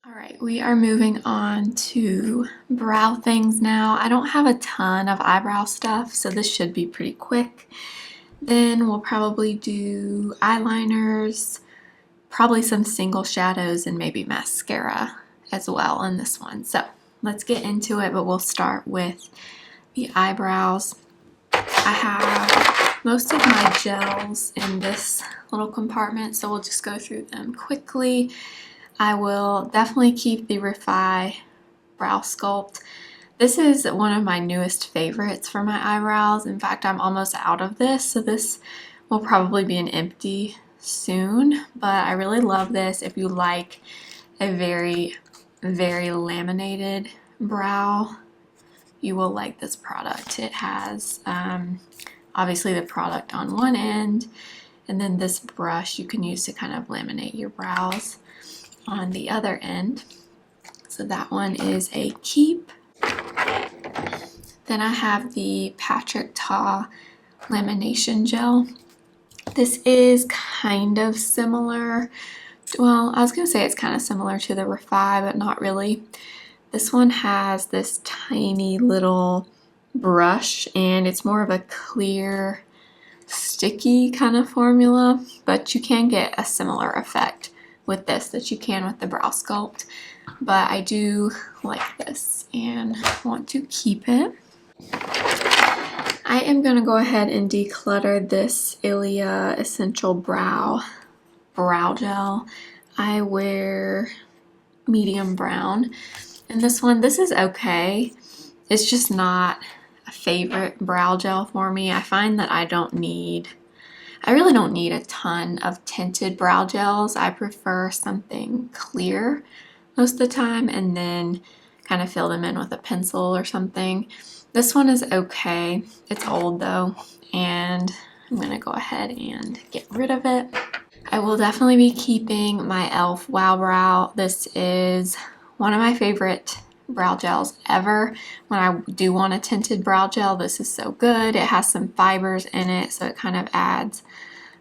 All right, we are moving on to brow things now. I don't have a ton of eyebrow stuff, so this should be pretty quick. Then we'll probably do eyeliners, probably some single shadows, and maybe mascara as well in this one. So let's get into it, but we'll start with the eyebrows. I have most of my gels in this little compartment, so we'll just go through them quickly. I will definitely keep the Refi Brow Sculpt. This is one of my newest favorites for my eyebrows. In fact, I'm almost out of this, so this will probably be an empty soon, but I really love this. If you like a very, very laminated brow, you will like this product. It has obviously the product on one end, and then this brush you can use to kind of laminate your brows on the other end. So that one is a keep. Then I have the Patrick Ta lamination gel. This is kind of similar. Well, I was gonna say it's kind of similar to the Refi, but not really. This one has this tiny little brush, and it's more of a clear, sticky kind of formula, but you can get a similar effect with this that you can with the Brow Sculpt. But I do like this and want to keep it. I am going to go ahead and declutter this Ilia Essential Brow Gel. I wear medium brown. And this is okay. It's just not a favorite brow gel for me. I find that I really don't need a ton of tinted brow gels. I prefer something clear most of the time and then kind of fill them in with a pencil or something. This one is okay. It's old though, and I'm gonna go ahead and get rid of it. I will definitely be keeping my e.l.f. Wow Brow. This is one of my favorite brow gels ever. When I do want a tinted brow gel, this is so good. It has some fibers in it, so it kind of adds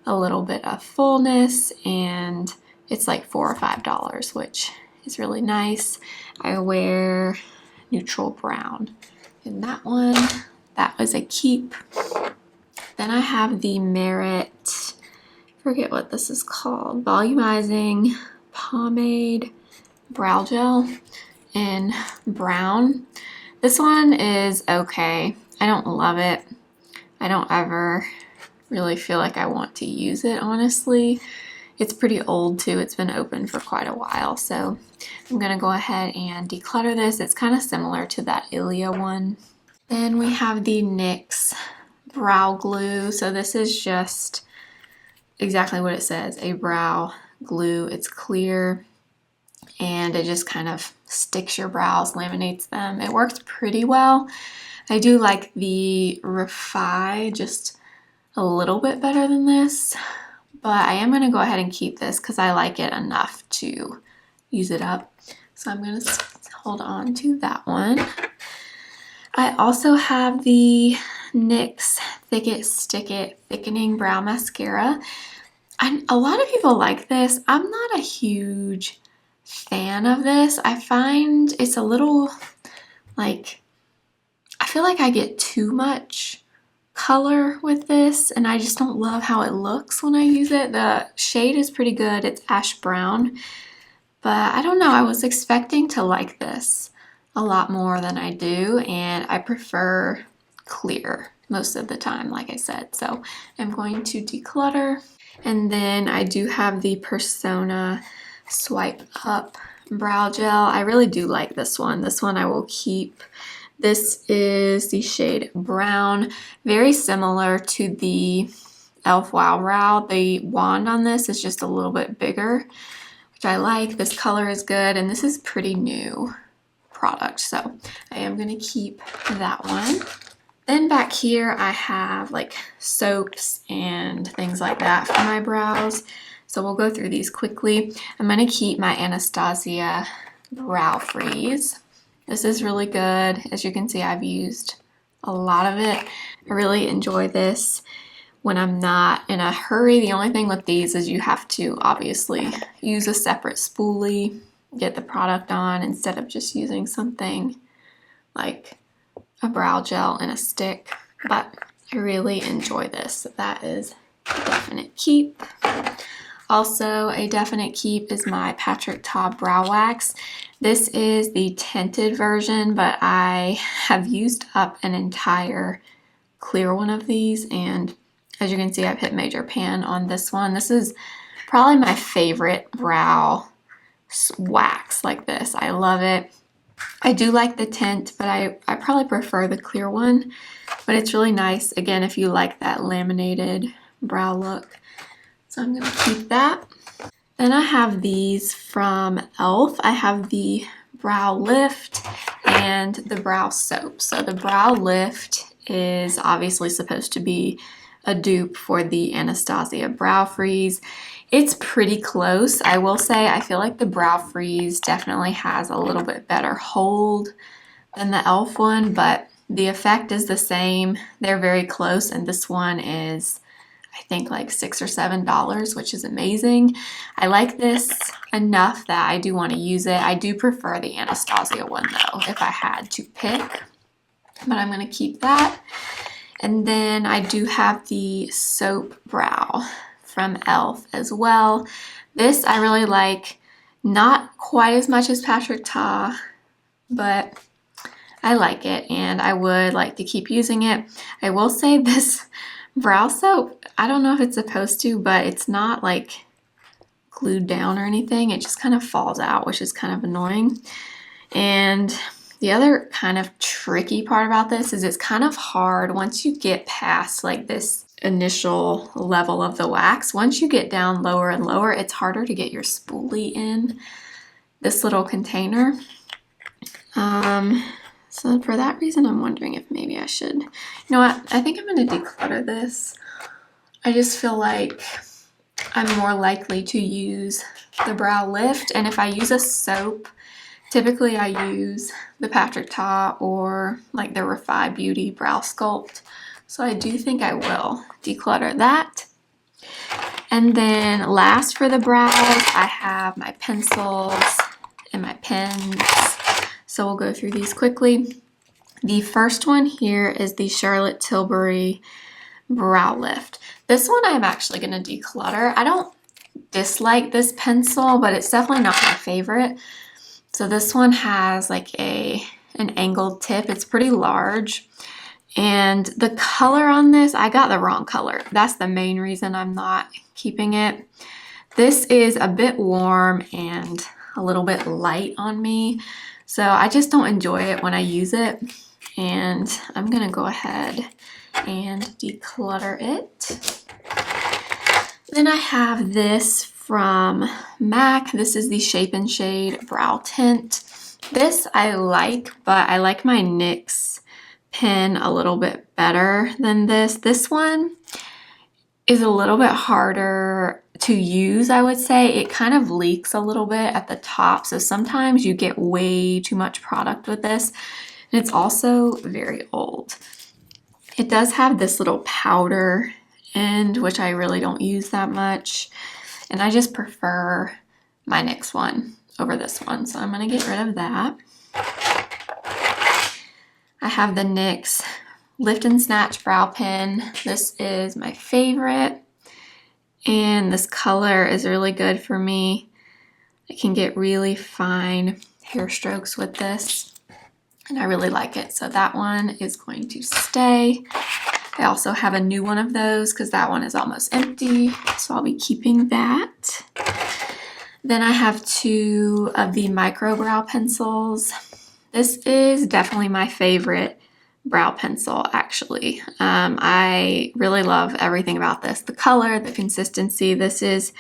a little bit of fullness, and it's like $4 or $5, which is really nice. I wear neutral brown in that one. That was a keep. Then I have the Merit, forget what this is called, volumizing pomade brow gel in brown. This one is okay. I don't love it. I don't ever really feel like I want to use it, honestly. It's pretty old too. It's been open for quite a while, so I'm gonna go ahead and declutter this. It's kind of similar to that Ilia one. Then we have the NYX brow glue. So this is just exactly what it says, a brow glue. It's clear and it just kind of sticks your brows, laminates them. It works pretty well. I do like the Refi just a little bit better than this, but I am going to go ahead and keep this because I like it enough to use it up. So I'm going to hold on to that one. I also have the NYX Thick It Stick It Thickening Brow Mascara. A lot of people like this. I'm not a huge fan of this. I find it's a little like, I feel like I get too much color with this, and I just don't love how it looks when I use it. The shade is pretty good. It's ash brown, but I don't know. I was expecting to like this a lot more than I do, and I prefer clear most of the time, like I said. So I'm going to declutter, and then I do have the Persona Swipe Up Brow Gel. I really do like this one. This one I will keep. This is the shade Brown, very similar to the e.l.f. Wow Brow. The wand on this is just a little bit bigger, which I like. This color is good, and this is pretty new product, so I am going to keep that one. Then back here I have like soaps and things like that for my brows, so we'll go through these quickly. I'm going to keep my Anastasia Brow Freeze. This is really good. As you can see, I've used a lot of it. I really enjoy this when I'm not in a hurry. The only thing with these is you have to obviously use a separate spoolie get the product on instead of just using something like a brow gel and a stick. But I really enjoy this. So that is a definite keep. Also, a definite keep is my Patrick Ta Brow Wax. This is the tinted version, but I have used up an entire clear one of these, and as you can see, I've hit major pan on this one. This is probably my favorite brow wax like this. I love it. I do like the tint, but I probably prefer the clear one, but it's really nice, again, if you like that laminated brow look. So I'm going to keep that. Then I have these from e.l.f. I have the Brow Lift and the Brow Soap. So the Brow Lift is obviously supposed to be a dupe for the Anastasia Brow Freeze. It's pretty close. I will say I feel like the Brow Freeze definitely has a little bit better hold than the e.l.f. one, but the effect is the same. They're very close, and this one is, I think, like $6 or $7, which is amazing. I like this enough that I do want to use it. I do prefer the Anastasia one though, if I had to pick, but I'm going to keep that. And then I do have the Soap Brow from e.l.f. as well. This I really like, not quite as much as Patrick Ta, but I like it and I would like to keep using it. I will say this brow soap, I don't know if it's supposed to, but it's not like glued down or anything. It just kind of falls out, which is kind of annoying. And the other kind of tricky part about this is it's kind of hard once you get past like this initial level of the wax. Once you get down lower and lower, it's harder to get your spoolie in this little container. So for that reason, I'm wondering if maybe I should, you know what, I think I'm going to declutter this. I just feel like I'm more likely to use the Brow Lift, and if I use a soap, typically I use the Patrick Ta or like the Refi Beauty Brow Sculpt. So I do think I will declutter that. And then last for the brows, I have my pencils and my pens. So we'll go through these quickly. The first one here is the Charlotte Tilbury Brow Lift. This one I'm actually going to declutter. I don't dislike this pencil, but it's definitely not my favorite. So this one has like an angled tip. It's pretty large. And the color on this, I got the wrong color. That's the main reason I'm not keeping it. This is a bit warm and a little bit light on me. So I just don't enjoy it when I use it. And I'm going to go ahead and declutter it. Then I have this from MAC. This is the Shape and Shade Brow Tint. This I like, but I like my NYX pen a little bit better than this. This one is a little bit harder to use, I would say. It kind of leaks a little bit at the top, so sometimes you get way too much product with this. And it's also very old. It does have this little powder end, which I really don't use that much. And I just prefer my NYX one over this one, so I'm going to get rid of that. I have the NYX Lift and Snatch Brow Pen. This is my favorite, and this color is really good for me. I can get really fine hair strokes with this, and I really like it. So that one is going to stay. I also have a new one of those because that one is almost empty, so I'll be keeping that. Then I have two of the micro brow pencils. This is definitely my favorite brow pencil, actually. I really love everything about this. The color, the consistency. This is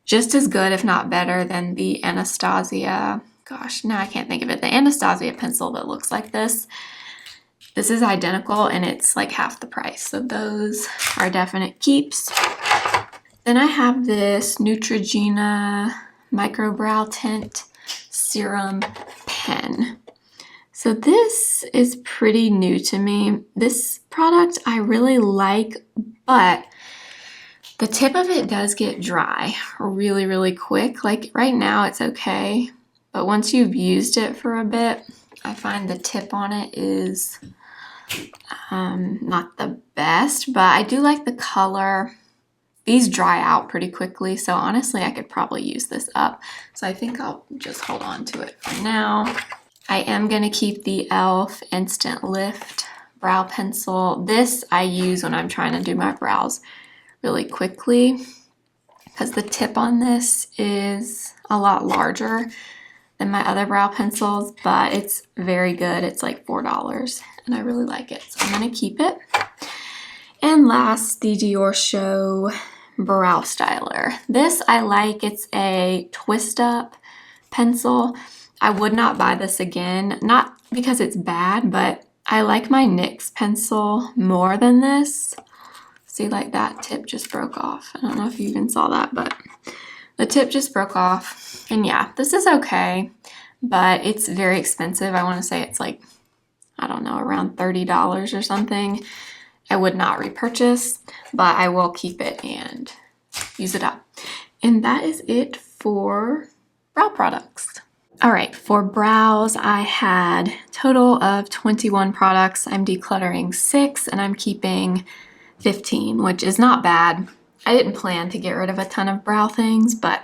just as good, if not better, than the Anastasia. Gosh, now I can't think of it. The Anastasia pencil that looks like this. This is identical and it's like half the price. So those are definite keeps. Then I have this Neutrogena Micro Brow Tint Serum Pen. So this is pretty new to me. This product I really like, but the tip of it does get dry really, really quick. Like right now it's okay, but once you've used it for a bit, I find the tip on it is not the best, but I do like the color. These dry out pretty quickly, so honestly, I could probably use this up. So I think I'll just hold on to it for now. I am going to keep the e.l.f. Instant Lift brow pencil. This I use when I'm trying to do my brows really quickly because the tip on this is a lot larger than my other brow pencils, but it's very good. It's like $4 and I really like it, so I'm going to keep it. And last, the Dior Show Brow Styler. This I like. It's a twist up pencil. I would not buy this again, not because it's bad, but I like my NYX pencil more than this. See, like that tip just broke off. I don't know if you even saw that, but the tip just broke off. And yeah, this is okay, but it's very expensive. I want to say it's like, I don't know, around $30 or something. I would not repurchase, but I will keep it and use it up. And that is it for brow products. All right, for brows, I had a total of 21 products. I'm decluttering 6 and I'm keeping 15, which is not bad. I didn't plan to get rid of a ton of brow things, but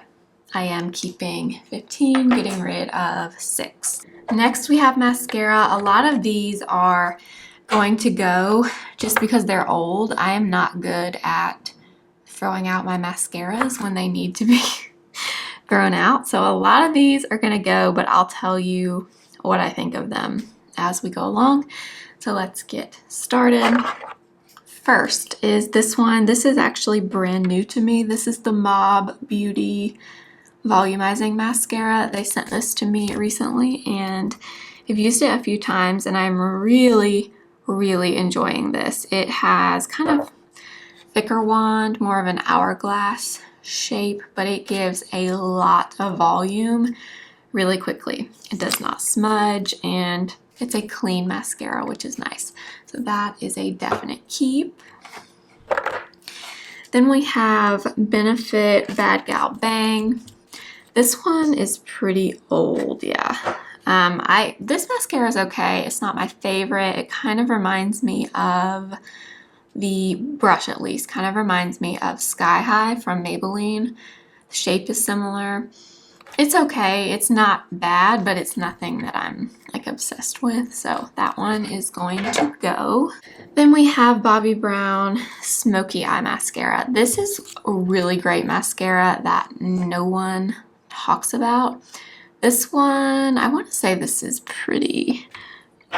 I am keeping 15, getting rid of 6. Next, we have mascara. A lot of these are going to go just because they're old. I am not good at throwing out my mascaras when they need to be thrown out. So a lot of these are going to go, but I'll tell you what I think of them as we go along. So let's get started. First is this one. This is actually brand new to me. This is the Mob Beauty Volumizing Mascara. They sent this to me recently and I've used it a few times and I'm really enjoying this. It has kind of thicker wand, more of an hourglass shape, but it gives a lot of volume really quickly. It does not smudge and it's a clean mascara, which is nice. So that is a definite keep. Then we have Benefit Bad Gal Bang. This one is pretty old, yeah. This mascara is okay. It's not my favorite. It kind of reminds me of, the brush at least, kind of reminds me of Sky High from Maybelline. The shape is similar. It's okay. It's not bad, but it's nothing that I'm like obsessed with. So that one is going to go. Then we have Bobbi Brown Smoky Eye Mascara. This is a really great mascara that no one talks about. This one, I want to say this is pretty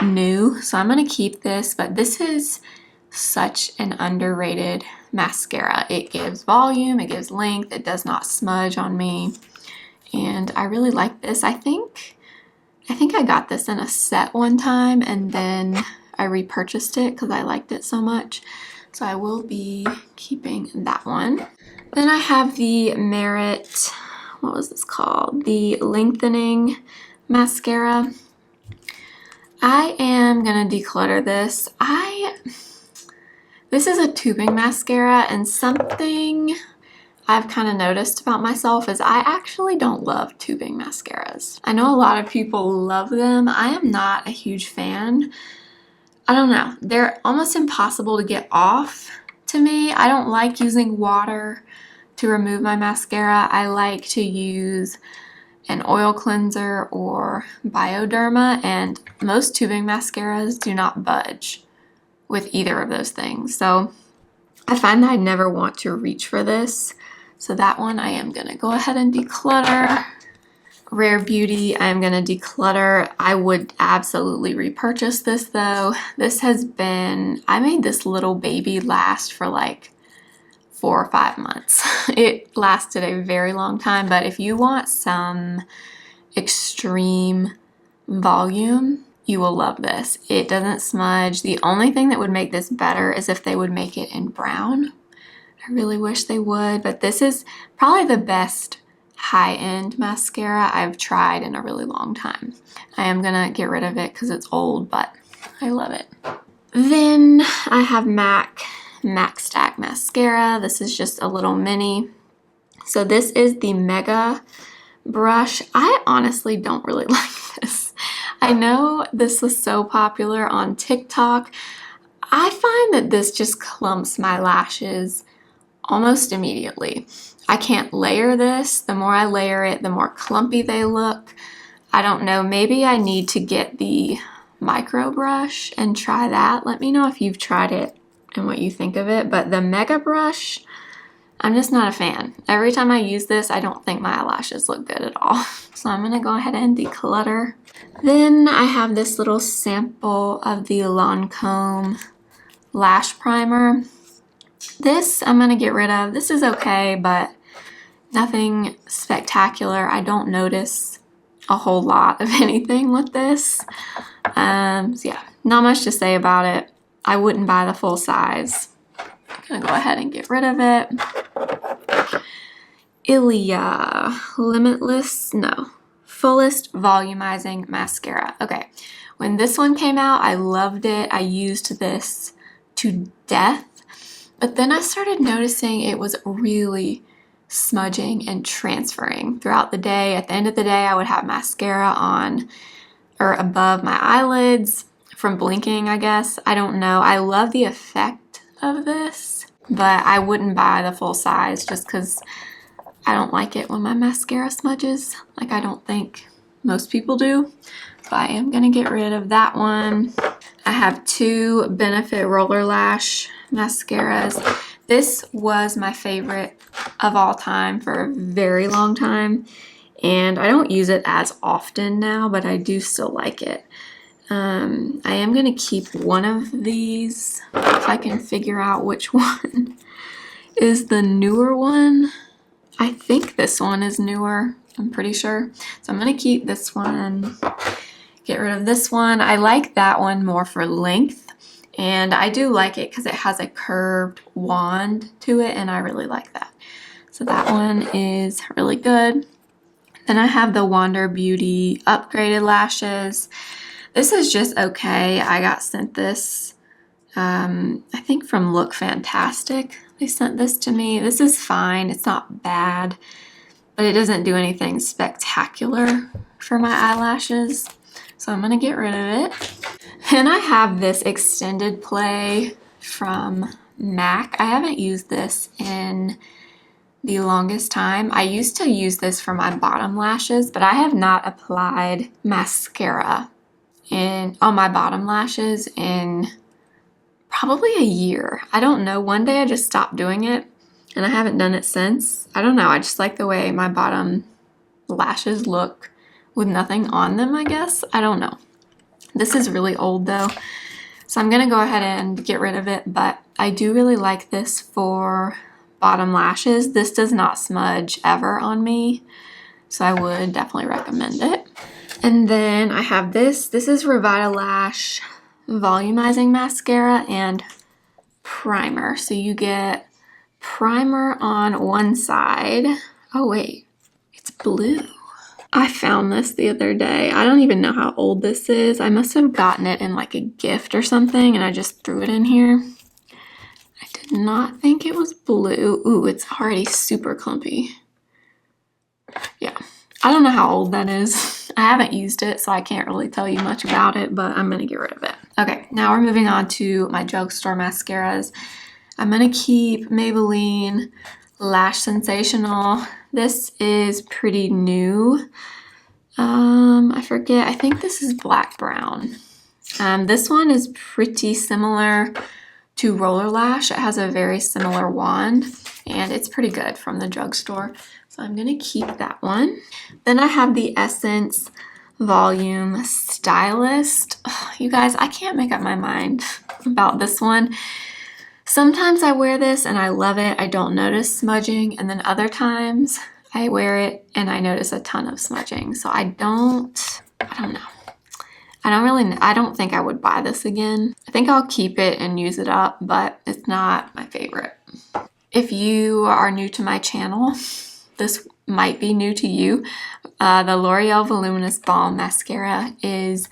new, so I'm going to keep this, but this is such an underrated mascara. It gives volume, it gives length, it does not smudge on me, and I really like this. I think I got this in a set one time, and then I repurchased it because I liked it so much, so I will be keeping that one. Then I have the Merit, what was this called? The Lengthening Mascara. I am gonna declutter this. This is a tubing mascara, and something I've kind of noticed about myself is I actually don't love tubing mascaras. I know a lot of people love them. I am not a huge fan. I don't know. They're almost impossible to get off to me. I don't like using water to remove my mascara. I like to use an oil cleanser or Bioderma, and most tubing mascaras do not budge with either of those things. So I find that I never want to reach for this. So that one I am gonna go ahead and declutter. Rare Beauty, I am gonna declutter. I would absolutely repurchase this though. This has been, I made this little baby last for like 4 or 5 months. It lasted a very long time, but if you want some extreme volume, you will love this. It doesn't smudge. The only thing that would make this better is if they would make it in brown. I really wish they would, but this is probably the best high-end mascara I've tried in a really long time. I am gonna get rid of it because it's old, but I love it. Then I have MAC Stack Mascara. This is just a little mini. So this is the Mega brush, I honestly don't really like this. I know this was so popular on TikTok. I find that this just clumps my lashes almost immediately. I can't layer this. The more I layer it, the more clumpy they look. I don't know, maybe I need to get the micro brush and try that. Let me know if you've tried it and what you think of it. But the mega brush, I'm just not a fan. Every time I use this, I don't think my eyelashes look good at all. So I'm gonna go ahead and declutter. Then I have this little sample of the Lancome lash primer. This I'm gonna get rid of. This is okay, but nothing spectacular. I don't notice a whole lot of anything with this. So yeah, not much to say about it. I wouldn't buy the full size. I'm gonna go ahead and get rid of it. Ilia Fullest Volumizing Mascara. Okay, when this one came out, I loved it. I used this to death, but then I started noticing it was really smudging and transferring throughout the day. At the end of the day, I would have mascara on or above my eyelids from blinking, I guess. I don't know. I love the effect of this, but I wouldn't buy the full size just because I don't like it when my mascara smudges. Like, I don't think most people do. So I am gonna get rid of that one. I have two Benefit Roller Lash mascaras. This was my favorite of all time for a very long time, and I don't use it as often now, but I do still like it. I am gonna keep one of these if I can figure out which one is the newer one. I think this one is newer, I'm pretty sure. So I'm gonna keep this one, get rid of this one. I like that one more for length, and I do like it because it has a curved wand to it, and I really like that. So that one is really good. Then I have the Wander Beauty upgraded lashes. This is just okay. I got sent this, I think from Look Fantastic. They sent this to me. This is fine. It's not bad, but it doesn't do anything spectacular for my eyelashes. So I'm gonna get rid of it. And I have this extended play from MAC. I haven't used this in the longest time. I used to use this for my bottom lashes, but I have not applied mascara on my bottom lashes in probably a year. I don't know. One day I just stopped doing it and I haven't done it since. I don't know. I just like the way my bottom lashes look with nothing on them, I guess. I don't know. This is really old though, so I'm gonna go ahead and get rid of it, but I do really like this for bottom lashes. This does not smudge ever on me, so I would definitely recommend it. And then I have this. This is Revitalash Volumizing Mascara and primer. So you get primer on one side. Oh wait, it's blue. I found this the other day. I don't even know how old this is. I must have gotten it in like a gift or something and I just threw it in here. I did not think it was blue. Ooh, it's already super clumpy. Yeah, I don't know how old that is. I haven't used it, so I can't really tell you much about it, but I'm gonna get rid of it. Okay, now we're moving on to my drugstore mascaras. I'm gonna keep Maybelline Lash Sensational. This is pretty new. I forget, I think this is black brown. This one is pretty similar to Roller Lash. It has a very similar wand and it's pretty good from the drugstore. So I'm gonna keep that one. Then I have the Essence Volume Stylist. Oh, you guys, I can't make up my mind about this one. Sometimes I wear this and I love it. I don't notice smudging, and then other times I wear it and I notice a ton of smudging. So I don't know. I don't think I would buy this again. I think I'll keep it and use it up, but it's not my favorite. If you are new to my channel, this might be new to you. The L'Oreal Voluminous Balm Mascara is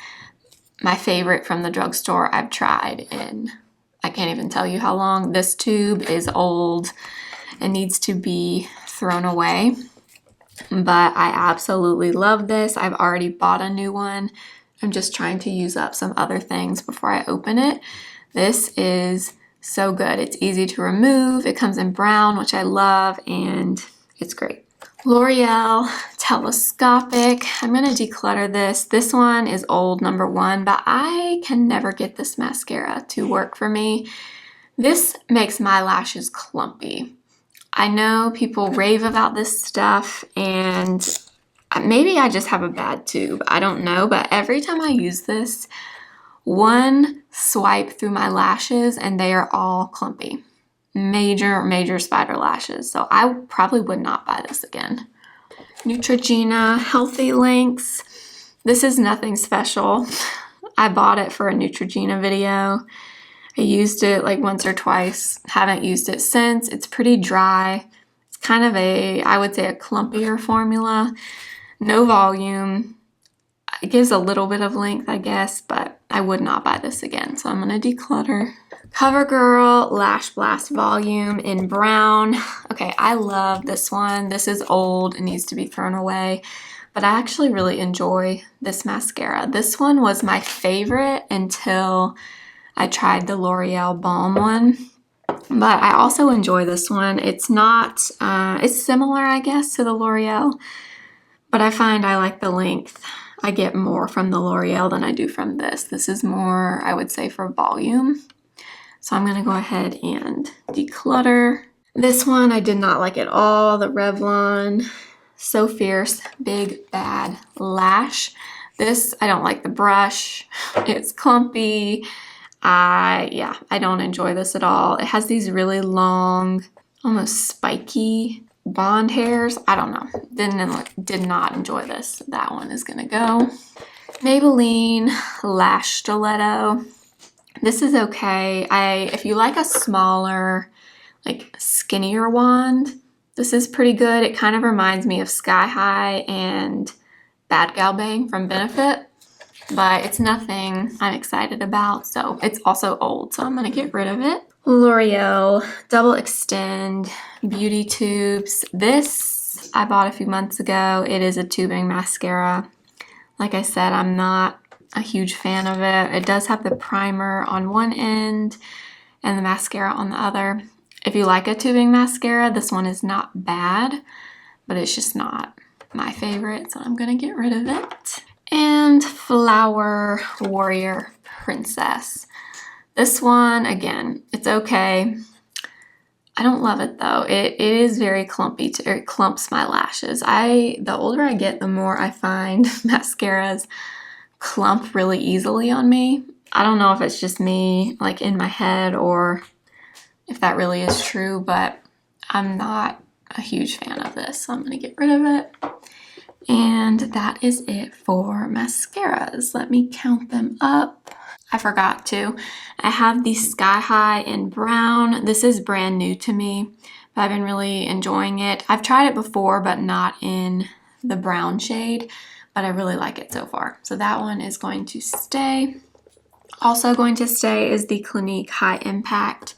my favorite from the drugstore. I've tried in, I can't even tell you how long. This tube is old and needs to be thrown away. but I absolutely love this. I've already bought a new one. I'm just trying to use up some other things before I open it. This is so good. It's easy to remove. It comes in brown, which I love, and it's great. L'Oreal Telescopic. I'm going to declutter this. This one is old, number one, but I can never get this mascara to work for me. This makes my lashes clumpy. I know people rave about this stuff, and maybe I just have a bad tube. I don't know, but every time I use this, one swipe through my lashes and they are all clumpy. Major spider lashes. So I probably would not buy this again. Neutrogena Healthy Links. This is nothing special. I bought it for a Neutrogena video. I used it like once or twice. Haven't used it since. It's pretty dry. It's kind of I would say a clumpier formula. No volume. It gives a little bit of length, I guess, but I would not buy this again. So I'm going to declutter. CoverGirl Lash Blast Volume in brown. Okay, I love this one. This is old. It needs to be thrown away. But I actually really enjoy this mascara. This one was my favorite until I tried the L'Oreal Balm one. But I also enjoy this one. It's not, it's similar, I guess, to the L'Oreal. But I find I like the length. I get more from the L'Oreal than I do from this. This is more, I would say, for volume. So I'm going to go ahead and declutter. This one I did not like at all. The Revlon So Fierce Big Bad Lash. This, I don't like the brush. It's clumpy. Yeah, I don't enjoy this at all. It has these really long, almost spiky bond hairs. I don't know. Did not enjoy this. That one is gonna go. Maybelline Lash Stiletto. This is okay. If you like a smaller, like skinnier wand, this is pretty good. It kind of reminds me of Sky High and Bad Gal Bang from Benefit, but it's nothing I'm excited about. So it's also old, so I'm gonna get rid of it. L'Oreal Double Extend Beauty Tubes. This I bought a few months ago. It is a tubing mascara. Like I said, I'm not a huge fan of it. It does have the primer on one end and the mascara on the other. If you like a tubing mascara, this one is not bad, but it's just not my favorite, so I'm gonna get rid of it. And Flower Warrior Princess. This one, again, it's okay. I don't love it though. It is very clumpy. It clumps my lashes. The older I get, the more I find mascaras clump really easily on me. I don't know if it's just me, like in my head, or if that really is true, but I'm not a huge fan of this, so I'm gonna get rid of it. And that is it for mascaras. Let me count them up. I forgot to. I have the Sky High in brown. This is brand new to me, but I've been really enjoying it. I've tried it before, but not in the brown shade, but I really like it so far. So that one is going to stay. Also going to stay is the Clinique High Impact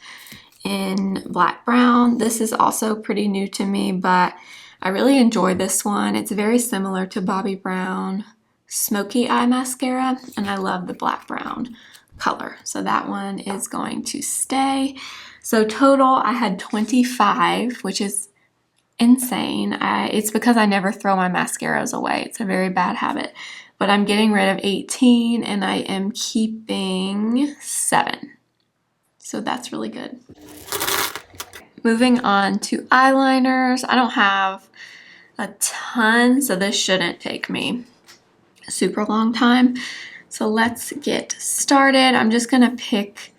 in black brown. This is also pretty new to me, but I really enjoy this one. It's very similar to Bobbi Brown Smoky Eye Mascara, and I love the black brown color. So that one is going to stay. So total, I had 25, which is insane. It's because I never throw my mascaras away. It's a very bad habit. But I'm getting rid of 18, and I am keeping 7. So that's really good. Moving on to eyeliners. I don't have a ton, so this shouldn't take me a super long time. So let's get started. I'm just gonna pick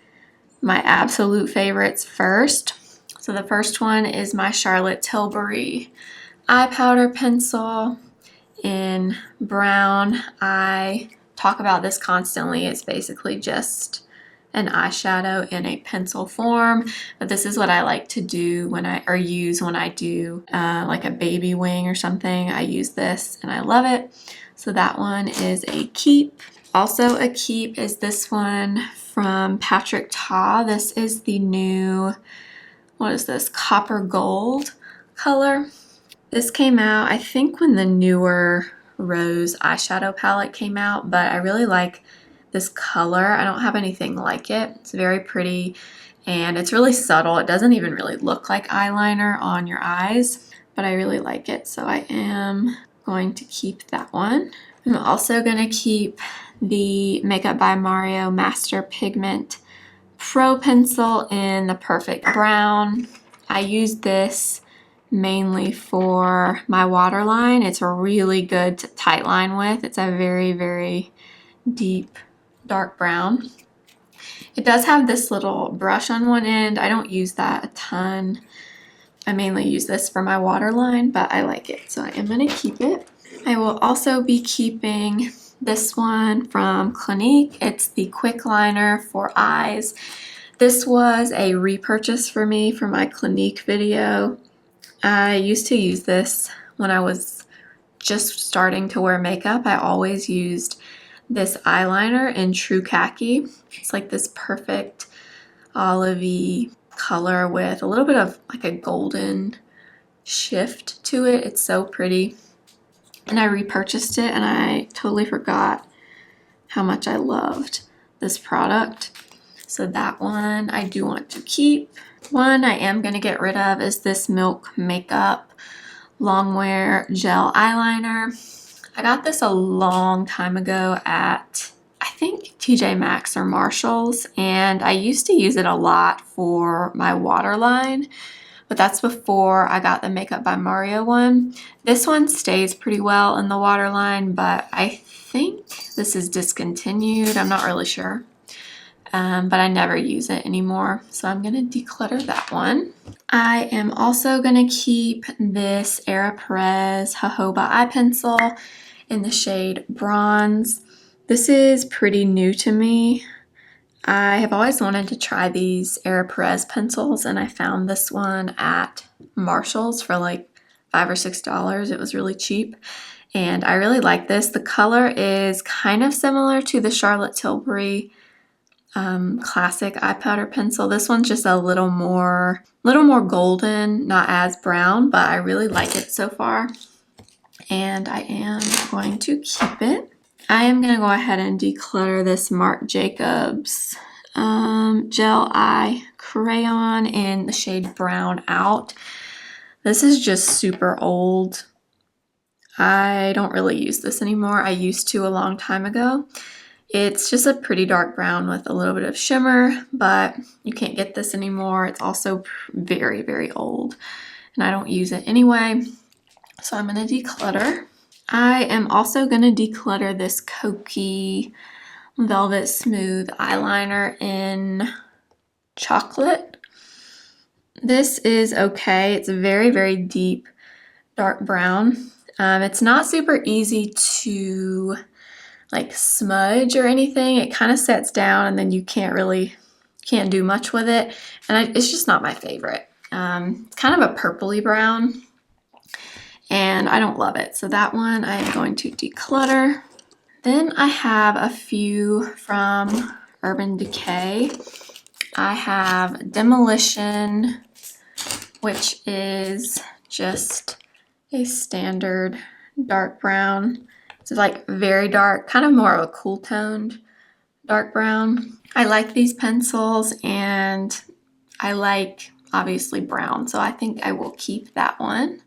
my absolute favorites first. So the first one is my Charlotte Tilbury eye powder pencil in brown. I talk about this constantly. It's basically just an eyeshadow in a pencil form, but this is what I like to do use when I do like a baby wing or something. I use this and I love it. So that one is a keep. Also a keep is this one from Patrick Ta. This is the new, what is this, copper gold color. This came out, I think, when the newer Rose eyeshadow palette came out, but I really like this color. I don't have anything like it. It's very pretty and it's really subtle. It doesn't even really look like eyeliner on your eyes, but I really like it. So I am going to keep that one. I'm also going to keep the Makeup by Mario Master Pigment Pro Pencil in the Perfect Brown. I use this mainly for my waterline. It's really good to tightline with. It's a very, very deep dark brown. It does have this little brush on one end. I don't use that a ton. I mainly use this for my waterline, but I like it, so I am going to keep it. I will also be keeping this one from Clinique. It's the Quick Liner for eyes. This was a repurchase for me for my Clinique video. I used to use this when I was just starting to wear makeup. I always used this eyeliner in True Khaki. It's like this perfect olivey color with a little bit of like a golden shift to it. It's so pretty. And I repurchased it and I totally forgot how much I loved this product. So that one I do want to keep. One I am going to get rid of is this Milk Makeup Longwear Gel Eyeliner. I got this a long time ago at, I think, TJ Maxx or Marshall's, and I used to use it a lot for my waterline, but that's before I got the Makeup by Mario one. This one stays pretty well in the waterline, but I think this is discontinued. I'm not really sure. But I never use it anymore, so I'm going to declutter that one. I am also going to keep this Era Perez Jojoba eye pencil in the shade Bronze. This is pretty new to me. I have always wanted to try these Era Perez pencils, and I found this one at Marshall's for like $5 or $6. It was really cheap, and I really like this. The color is kind of similar to the Charlotte Tilbury classic eye powder pencil. This one's just a little more golden, not as brown, but I really like it so far, and I am going to keep it. I am going to go ahead and declutter this Marc Jacobs gel eye crayon in the shade Brown Out. This is just super old. I don't really use this anymore. I used to a long time ago. It's just a pretty dark brown with a little bit of shimmer, but you can't get this anymore. It's also very, very old, and I don't use it anyway, so I'm going to declutter. I am also going to declutter this Kohl Velvet Smooth eyeliner in chocolate. This is okay. It's very, very deep, dark brown. It's not super easy to like smudge or anything. It kind of sets down and then you can't do much with it, and it's just not my favorite. It's kind of a purpley brown and I don't love it, so that one I am going to declutter. Then I have a few from Urban Decay. I have Demolition, which is just a standard dark brown. It's like very dark, kind of more of a cool toned dark brown. I like these pencils and I like obviously brown, so I think I will keep that one.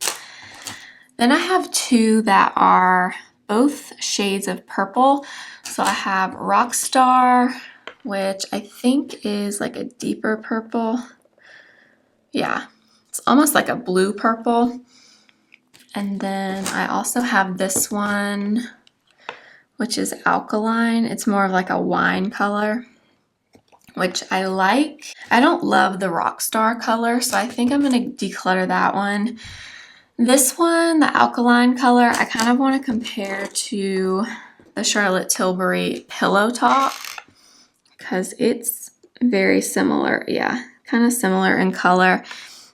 Then I have two that are both shades of purple. So I have Rockstar, which I think is like a deeper purple. Yeah, it's almost like a blue purple. And then I also have this one, which is Alkaline. It's more of like a wine color, which I like. I don't love the Rockstar color, so I think I'm going to declutter that one. This one, the Alkaline color, I kind of want to compare to the Charlotte Tilbury Pillow Talk because it's very similar. Yeah, kind of similar in color.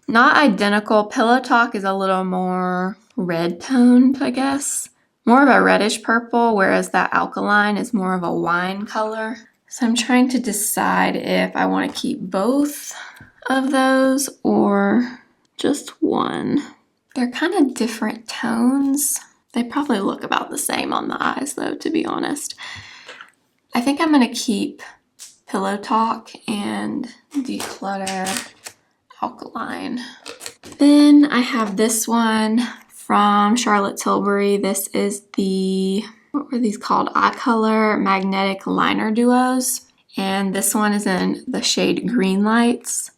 Not identical. Pillow Talk is a little more red toned, I guess. More of a reddish purple, whereas that Alkaline is more of a wine color. So I'm trying to decide if I want to keep both of those or just one. They're kind of different tones. They probably look about the same on the eyes though, to be honest. I think I'm gonna keep Pillow Talk and Declutter Alkaline. Then I have this one from Charlotte Tilbury. This is the, what were these called? Eye Color Magnetic Liner Duos. And this one is in the shade Green Lights.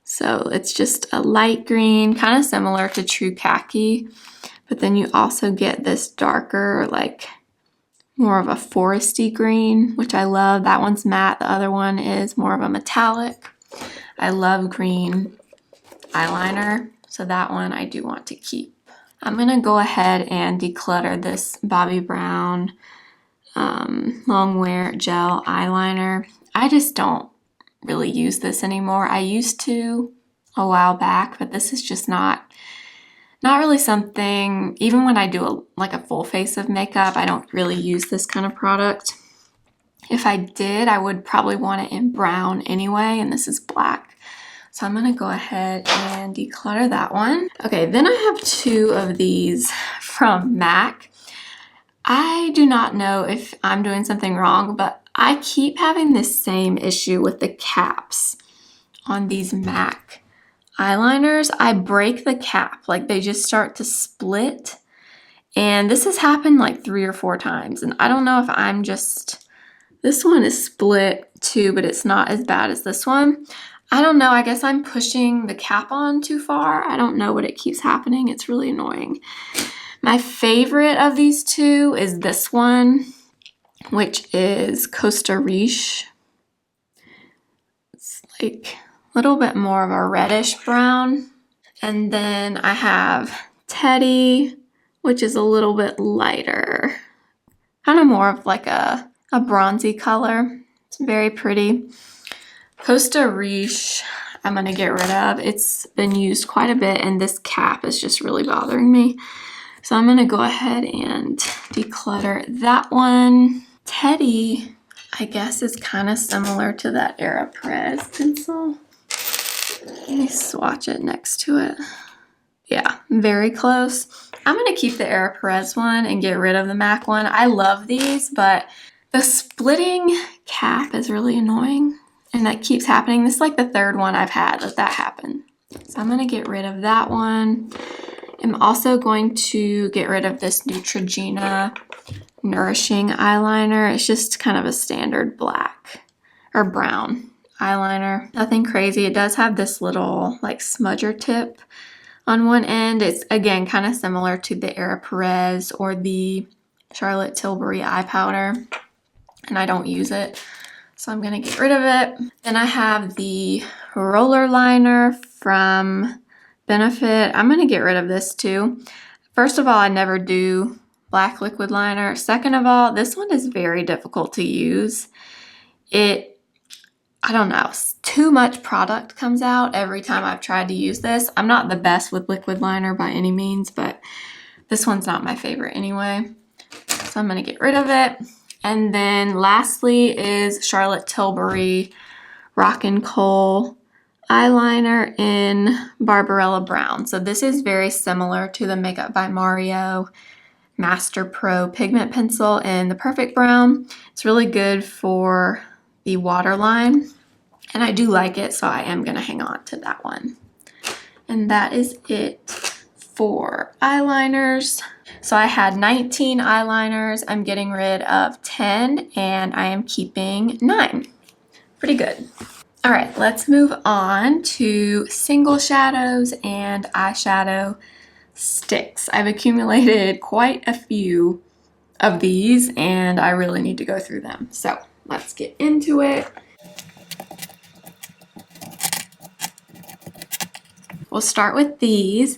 So it's just a light green, kind of similar to True Khaki, but then you also get this darker, like more of a foresty green, which I love. That one's matte. The other one is more of a metallic. I love green eyeliner, so that one I do want to keep. I'm gonna go ahead and declutter this Bobbi Brown long wear gel eyeliner. I just don't really use this anymore. I used to a while back, but this is just not really something, even when I do a full face of makeup, I don't really use this kind of product. If I did, I would probably want it in brown anyway, and this is black. So I'm gonna go ahead and declutter that one. Okay, then I have two of these from MAC. I do not know if I'm doing something wrong, but I keep having this same issue with the caps on these MAC eyeliners. I break the cap, like they just start to split. And this has happened like 3 or 4 times. And I don't know if I'm just, this one is split too, but it's not as bad as this one. I don't know, I guess I'm pushing the cap on too far. I don't know what it keeps happening. It's really annoying. My favorite of these two is this one, which is Costa Riche. It's like a little bit more of a reddish brown. And then I have Teddy, which is a little bit lighter. Kind of more of like a bronzy color. It's very pretty. Costa Riche, I'm gonna get rid of. It's been used quite a bit and this cap is just really bothering me. So I'm gonna go ahead and declutter that one. Teddy, I guess, is kind of similar to that Aeropress pencil. Let me swatch it next to it. Yeah, very close. I'm gonna keep the Aeropress one and get rid of the MAC one. I love these, but the splitting cap is really annoying. And that keeps happening. This is like the 3rd one I've had that happened. So I'm gonna get rid of that one. I'm also going to get rid of this Neutrogena Nourishing eyeliner. It's just kind of a standard black or brown eyeliner. Nothing crazy. It does have this little like smudger tip on one end. It's again kind of similar to the Aeropress or the Charlotte Tilbury eye powder, and I don't use it. So I'm gonna get rid of it. Then I have the roller liner from Benefit. I'm gonna get rid of this too. First of all, I never do black liquid liner. Second of all, this one is very difficult to use. I don't know, too much product comes out every time I've tried to use this. I'm not the best with liquid liner by any means, but this one's not my favorite anyway. So I'm gonna get rid of it. And then lastly is Charlotte Tilbury Rockin' Kohl eyeliner in Barbarella Brown. So this is very similar to the Makeup by Mario Master Pro pigment pencil in the Perfect Brown. It's really good for the waterline, and I do like it, so I am gonna hang on to that one. And that is it for eyeliners. So I had 19 eyeliners. I'm getting rid of 10 and I am keeping 9. Pretty good. All right, let's move on to single shadows and eyeshadow sticks. I've accumulated quite a few of these and I really need to go through them. So let's get into it. We'll start with these.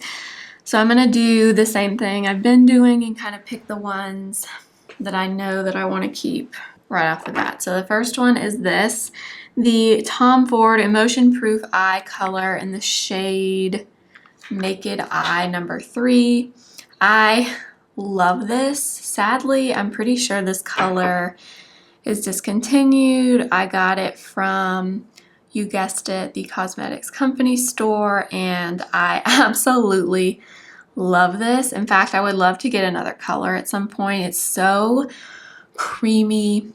So I'm gonna do the same thing I've been doing and kind of pick the ones that I know that I want to keep right off the bat. So the first one is this, the Tom Ford Emotion Proof Eye Color in the shade Naked Eye number 3. I love this. Sadly, I'm pretty sure this color is discontinued. I got it from, you guessed it, the Cosmetics Company store, and I absolutely love this. In fact, I would love to get another color at some point. It's so creamy,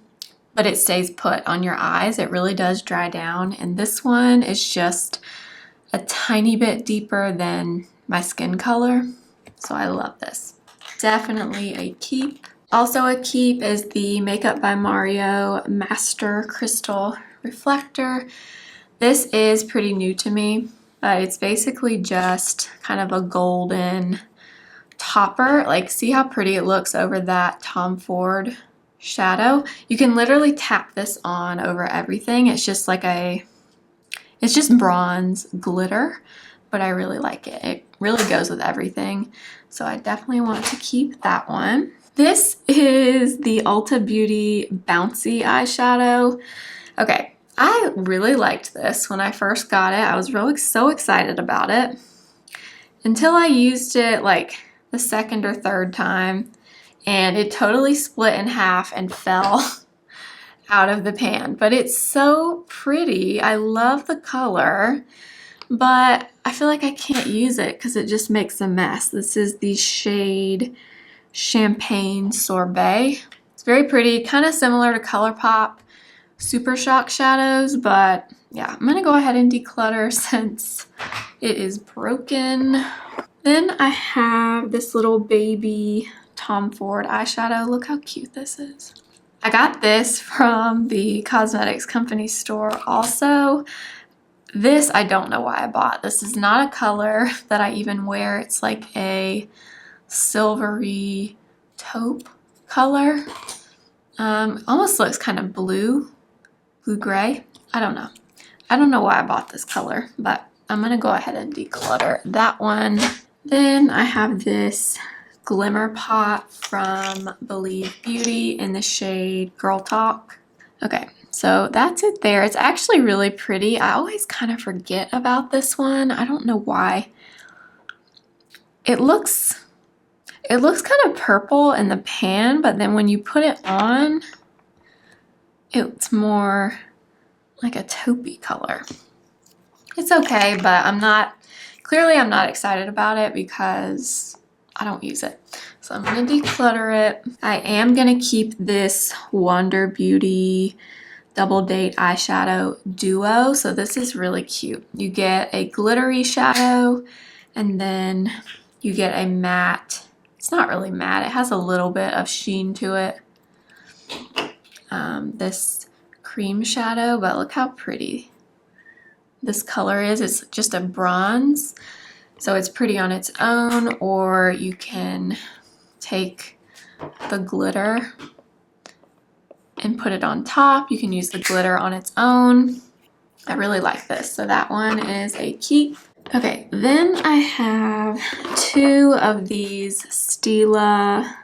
but it stays put on your eyes. It really does dry down. And this one is just a tiny bit deeper than my skin color. So I love this. Definitely a keep. Also a keep is the Makeup by Mario Master Crystal Reflector. This is pretty new to me, but it's basically just kind of a golden topper. Like, see how pretty it looks over that Tom Ford shadow? You can literally tap this on over everything. It's just like it's just bronze glitter, but I really like it. It really goes with everything. So I definitely want to keep that one. This is the Ulta Beauty Bouncy eyeshadow. Okay, I really liked this when I first got it. I was really so excited about it until I used it like the second or third time, and it totally split in half and fell out of the pan. But it's so pretty. I love the color, but I feel like I can't use it because it just makes a mess. This is the shade Champagne Sorbet. It's very pretty, kind of similar to ColourPop Super Shock shadows, but yeah, I'm gonna go ahead and declutter since it is broken. Then I have this little baby Tom Ford eyeshadow. Look how cute this is. I got this from the cosmetics company store also. This, I don't know why I bought. This is not a color that I even wear. It's like a silvery taupe color. Almost looks kind of blue gray. I don't know. I don't know why I bought this color, but I'm gonna go ahead and declutter that one. Then I have this glimmer pot from Believe Beauty in the shade Girl Talk. Okay, so that's it there. It's actually really pretty. I always kind of forget about this one. I don't know why. It looks kind of purple in the pan, but then when you put it on, it's more like a taupey color. It's okay, but I'm not excited about it because I don't use it. So I'm gonna declutter it. I am gonna keep this Wonder Beauty Double Date Eyeshadow Duo. So this is really cute. You get a glittery shadow and then you get a matte. It's not really matte. It has a little bit of sheen to it. This cream shadow, but look how pretty this color is. It's just a bronze, so it's pretty on its own, or you can take the glitter and put it on top. You can use the glitter on its own. I really like this, so that one is a keep. Okay, then I have two of these Stila.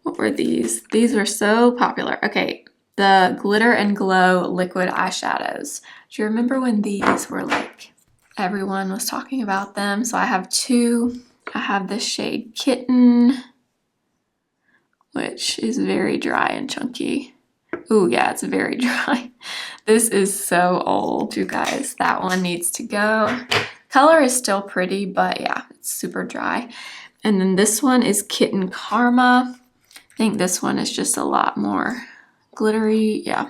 What were these? These were so popular. Okay, the Glitter and Glow liquid eyeshadows. Do you remember when these were like, everyone was talking about them? So I have two. I have the shade Kitten, which is very dry and chunky. Ooh, yeah, it's very dry. This is so old, you guys. That one needs to go. Color is still pretty, but yeah, it's super dry. And then this one is Kitten Karma. I think this one is just a lot more glittery. Yeah,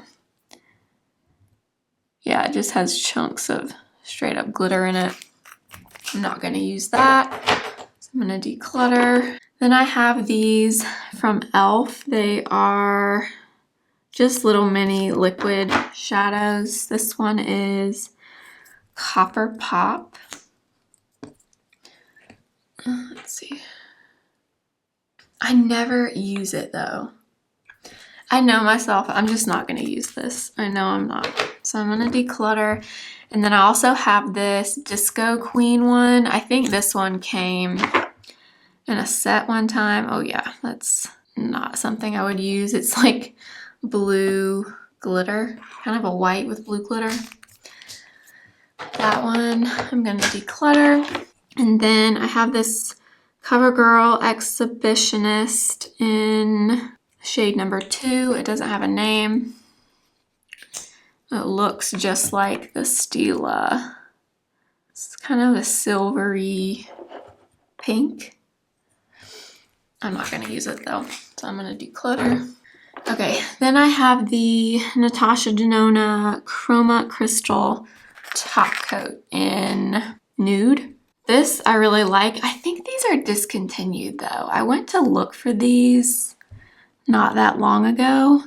it just has chunks of straight up glitter in it. I'm not going to use that. So I'm going to declutter. Then I have these from e.l.f. They are just little mini liquid shadows. This one is Copper Pop. Let's see. I never use it though. I know myself, I'm just not going to use this. I know I'm not. So I'm going to declutter. And then I also have this Disco Queen one. I think this one came in a set one time. Oh yeah, that's not something I would use. It's like blue glitter, kind of a white with blue glitter. That one I'm going to declutter. And then I have this CoverGirl Exhibitionist in shade number 2. It doesn't have a name. It looks just like the Stila. It's kind of a silvery pink. I'm not going to use it though, so I'm going to declutter. Okay, then I have the Natasha Denona Chroma Crystal Top Coat in Nude. This I really like. I think these are discontinued though. I went to look for these not that long ago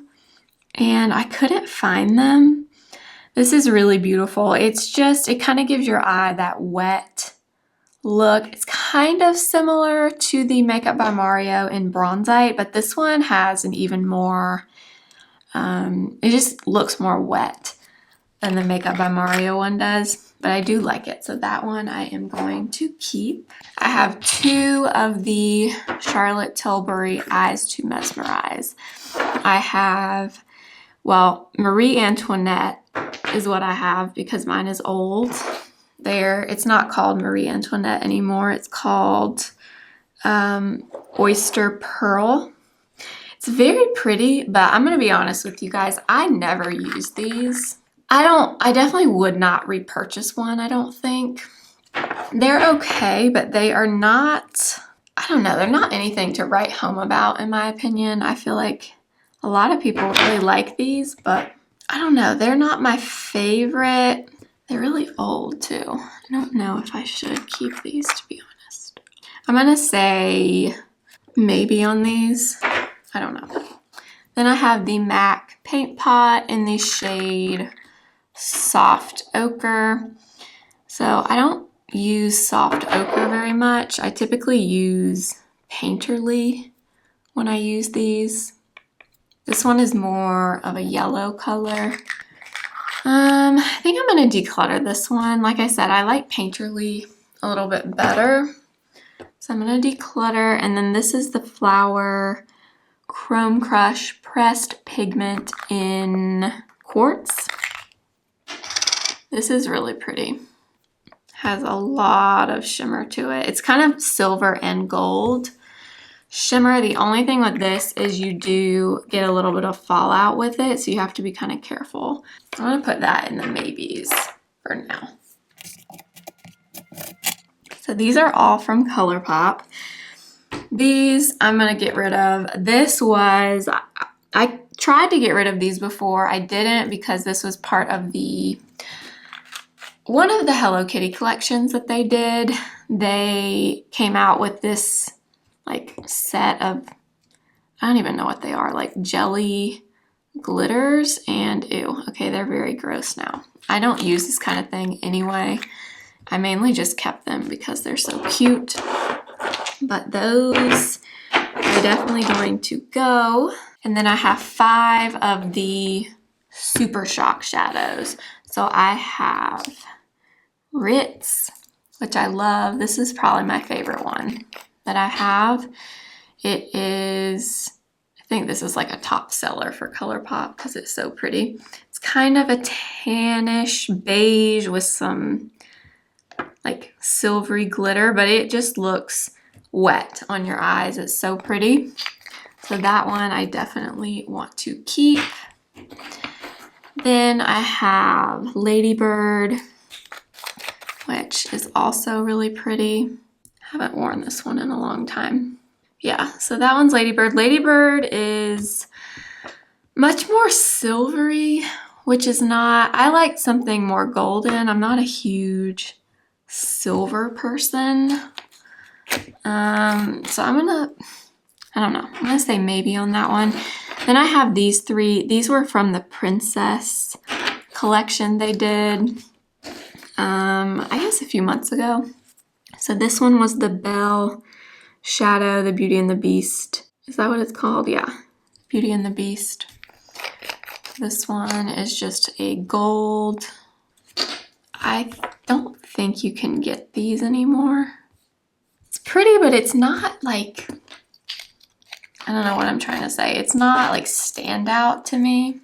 and I couldn't find them. This is really beautiful. It's just, it kind of gives your eye that wet look. It's kind of similar to the Makeup by Mario in Bronzite, but this one has an even more, it just looks more wet than the Makeup by Mario one does, but I do like it. So that one I am going to keep. I have 2 of the Charlotte Tilbury Eyes to Mesmerize. I have, well, Marie Antoinette is what I have because mine is old. It's not called Marie Antoinette anymore. It's called Oyster Pearl. It's very pretty, but I'm going to be honest with you guys. I never use these. I definitely would not repurchase one, I don't think. They're okay, but they are not, I don't know, they're not anything to write home about in my opinion. I feel like a lot of people really like these, but I don't know, they're not my favorite. They're really old too. I don't know if I should keep these, to be honest. I'm gonna say maybe on these. I don't know. Then I have the MAC Paint Pot in the shade Soft Ochre. So I don't use Soft Ochre very much. I typically use Painterly when I use these. This one is more of a yellow color. I think I'm going to declutter this one. Like I said, I like Painterly a little bit better. So I'm going to declutter. And then this is the Flower Chrome Crush Pressed Pigment in Quartz. This is really pretty. Has a lot of shimmer to it. It's kind of silver and gold shimmer. The only thing with this is you do get a little bit of fallout with it, so you have to be kind of careful. I'm going to put that in the maybes for now. So these are all from ColourPop. These I'm going to get rid of. This was, I tried to get rid of these before. I didn't because this was part of one of the Hello Kitty collections that they did. They came out with this like set of, I don't even know what they are, like jelly glitters, and ew, okay, they're very gross now. I don't use this kind of thing anyway. I mainly just kept them because they're so cute, but those are definitely going to go. And then I have 5 of the Super Shock shadows. So I have Ritz, which I love. This is probably my favorite one that I have. It is, I think this is like a top seller for ColourPop because it's so pretty. It's kind of a tannish beige with some like silvery glitter, but it just looks wet on your eyes. It's so pretty. So that one I definitely want to keep. Then I have Ladybird, which is also really pretty. Haven't worn this one in a long time. Yeah, so that one's Ladybird. Ladybird is much more silvery, which is not, I like something more golden. I'm not a huge silver person. So I'm gonna, I don't know, I'm gonna say maybe on that one. Then I have these 3. These were from the Princess collection they did, I guess a few months ago. So this one was the Belle Shadow, the Beauty and the Beast. Is that what it's called? Yeah, Beauty and the Beast. This one is just a gold. I don't think you can get these anymore. It's pretty, but it's not like, I don't know what I'm trying to say. It's not like standout to me.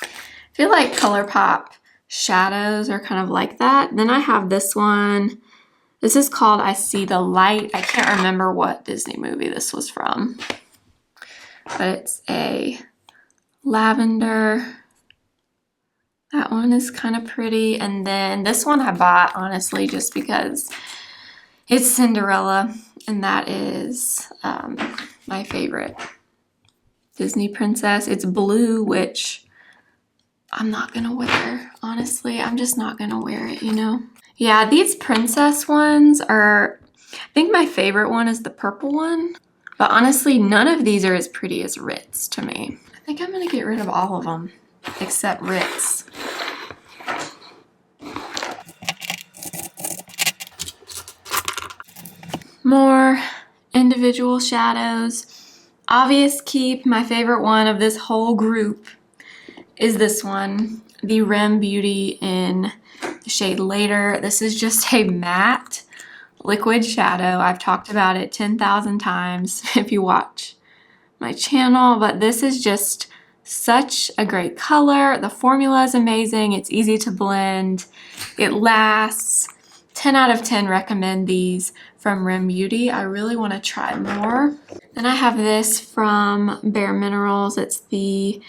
I feel like ColourPop shadows are kind of like that. Then I have this one. This is called I See the Light. I can't remember what Disney movie this was from, but it's a lavender. That one is kind of pretty. And then this one I bought honestly just because it's Cinderella and that is my favorite Disney princess. It's blue, which I'm not gonna wear, honestly. I'm just not gonna wear it, you know? Yeah, these princess ones are, I think my favorite one is the purple one. But honestly, none of these are as pretty as Ritz to me. I think I'm gonna get rid of all of them, except Ritz. More individual shadows. Obvious keep, my favorite one of this whole group is this one, the Rem Beauty in the shade Later. This is just a matte liquid shadow. I've talked about it 10,000 times if you watch my channel, but this is just such a great color. The formula is amazing. It's easy to blend. It lasts. 10 out of 10 recommend these from Rem Beauty. I really want to try more. Then I have this from Bare Minerals. It's the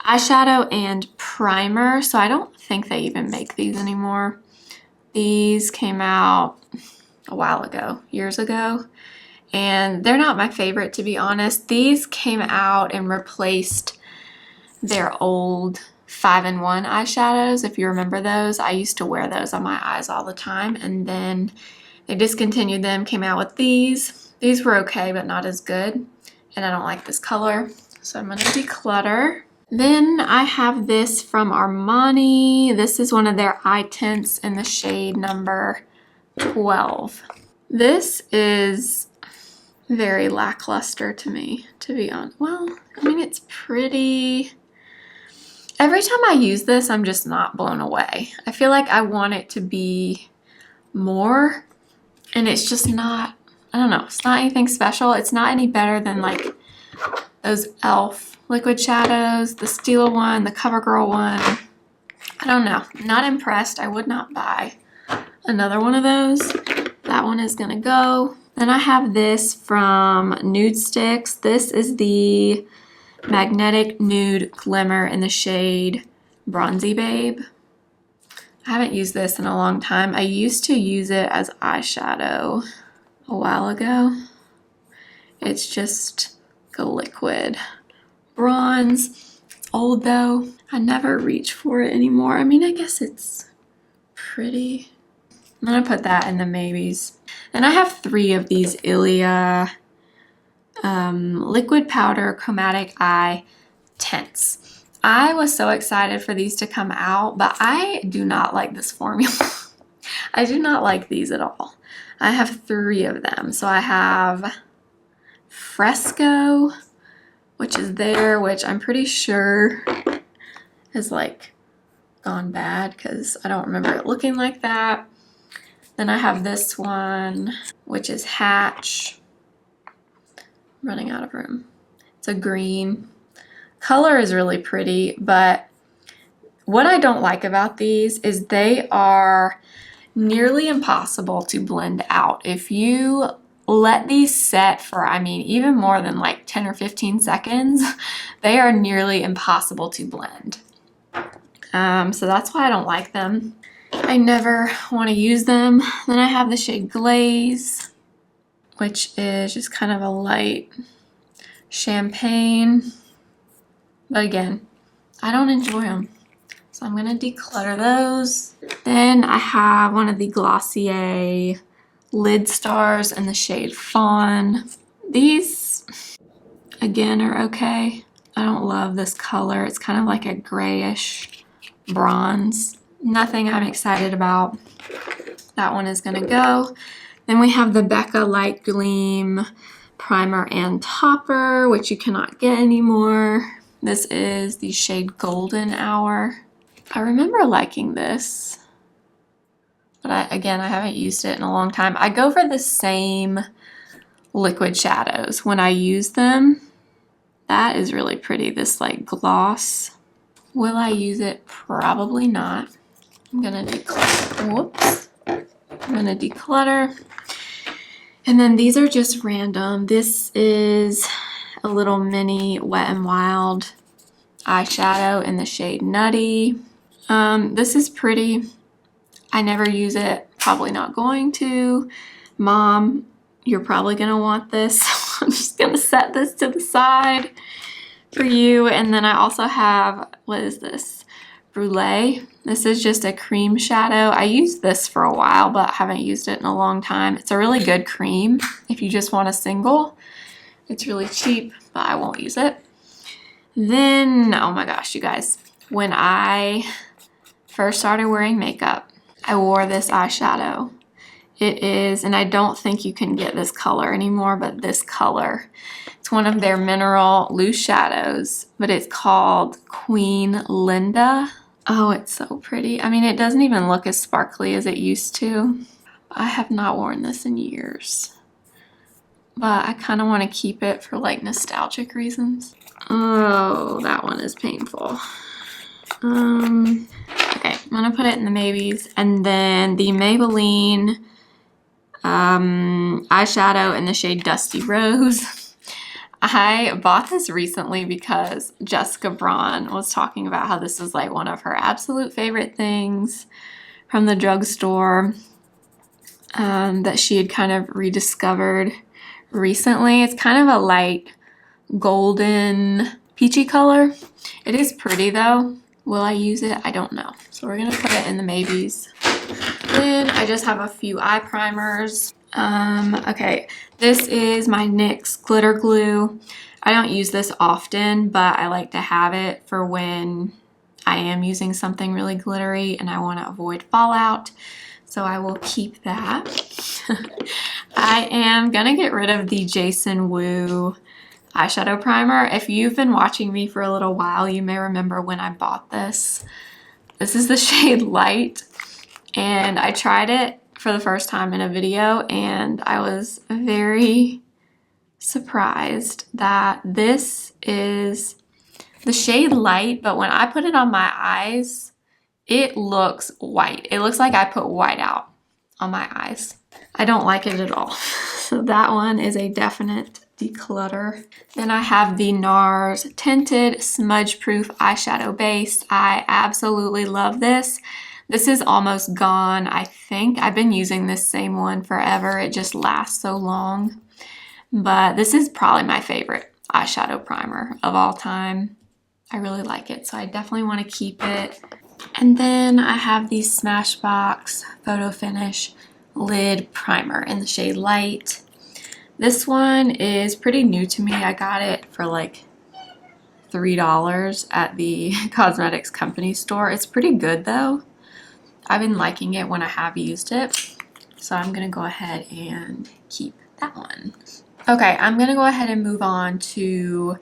eyeshadow and primer. So I don't think they even make these anymore. These came out a while ago, years ago, and they're not my favorite, to be honest. These came out and replaced their old 5-in-1 eyeshadows. If you remember those, I used to wear those on my eyes all the time, and then they discontinued them, came out with these. These were okay, but not as good, and I don't like this color, so I'm gonna declutter. Then I have this from Armani. This is one of their eye tints in the shade number 12. This is very lackluster to me, to be honest. Well, I mean, it's pretty. Every time I use this, I'm just not blown away. I feel like I want it to be more, and it's just not, I don't know, it's not anything special. It's not any better than like those e.l.f. liquid shadows, the Stila one, the CoverGirl one. I don't know, not impressed. I would not buy another one of those. That one is gonna go. Then I have this from Nude Sticks. This is the Magnetic Nude Glimmer in the shade Bronzy Babe. I haven't used this in a long time. I used to use it as eyeshadow a while ago. It's just a liquid bronze. It's old though. I never reach for it anymore. I mean, I guess it's pretty. I'm gonna put that in the maybes. Then I have 3 of these Ilia liquid powder chromatic eye tints. I was so excited for these to come out, but I do not like this formula. I do not like these at all. I have 3 of them. So I have Fresco, which is there, which I'm pretty sure has like gone bad because I don't remember it looking like that. Then I have this one, which is Hatch. I'm running out of room. It's a green. Color is really pretty, but what I don't like about these is they are nearly impossible to blend out. If you let these set for, I mean, even more than like 10 or 15 seconds, they are nearly impossible to blend. So that's why I don't like them. I never want to use them. Then I have the shade Glaze, which is just kind of a light champagne. But again, I don't enjoy them. So I'm going to declutter those. Then I have one of the Glossier lid stars in the shade Fawn. These, again, are okay. I don't love this color. It's kind of like a grayish bronze. Nothing I'm excited about. That one is gonna go. Then we have the Becca Light Gleam Primer and Topper, which you cannot get anymore. This is the shade Golden Hour. I remember liking this, but I haven't used it in a long time. I go for the same liquid shadows when I use them. That is really pretty, this like gloss. Will I use it? Probably not. I'm gonna declutter. Whoops. I'm gonna declutter. And then these are just random. This is a little mini Wet n Wild eyeshadow in the shade Nutty. This is pretty. I never use it. Probably not going to. Mom you're probably gonna want this. I'm just gonna set this to the side for you. And then I also have, what is this? Brulee. This is just a cream shadow. I used this for a while, but I haven't used it in a long time. It's a really good cream if you just want a single. It's really cheap, but I won't use it. Then, oh my gosh, you guys, when I first started wearing makeup, I wore this eyeshadow. It is, and I don't think you can get this color anymore, but this color. It's one of their mineral loose shadows, but it's called Queen Linda. Oh, it's so pretty. I mean, it doesn't even look as sparkly as it used to. I have not worn this in years, but I kind of want to keep it for like nostalgic reasons. Oh, that one is painful. Okay, I'm gonna put it in the maybes, and then the Maybelline eyeshadow in the shade Dusty Rose. I bought this recently because Jessica Braun was talking about how this is like one of her absolute favorite things from the drugstore that she had kind of rediscovered recently. It's kind of a light golden peachy color. It is pretty though. Will I use it? I don't know. So we're gonna put it in the maybes. Then I just have a few eye primers. Okay, this is my NYX glitter glue. I don't use this often, but I like to have it for when I am using something really glittery and I want to avoid fallout. So I will keep that. I am gonna get rid of the Jason Wu eyeshadow primer. If you've been watching me for a little while, you may remember when I bought this. This is the shade Light, and I tried it for the first time in a video, and I was very surprised that this is the shade Light, but when I put it on my eyes, it looks white. It looks like I put white out on my eyes. I don't like it at all. So that one is a definite declutter. Then I have the NARS Tinted Smudge Proof Eyeshadow Base. I absolutely love this. This is almost gone, I think. I've been using this same one forever. It just lasts so long. But this is probably my favorite eyeshadow primer of all time. I really like it, so I definitely want to keep it. And then I have the Smashbox Photo Finish Lid Primer in the shade Light. This one is pretty new to me. I got it for like $3 at the cosmetics company store. It's pretty good though. I've been liking it when I have used it. So I'm gonna go ahead and keep that one. Okay, I'm gonna go ahead and move on to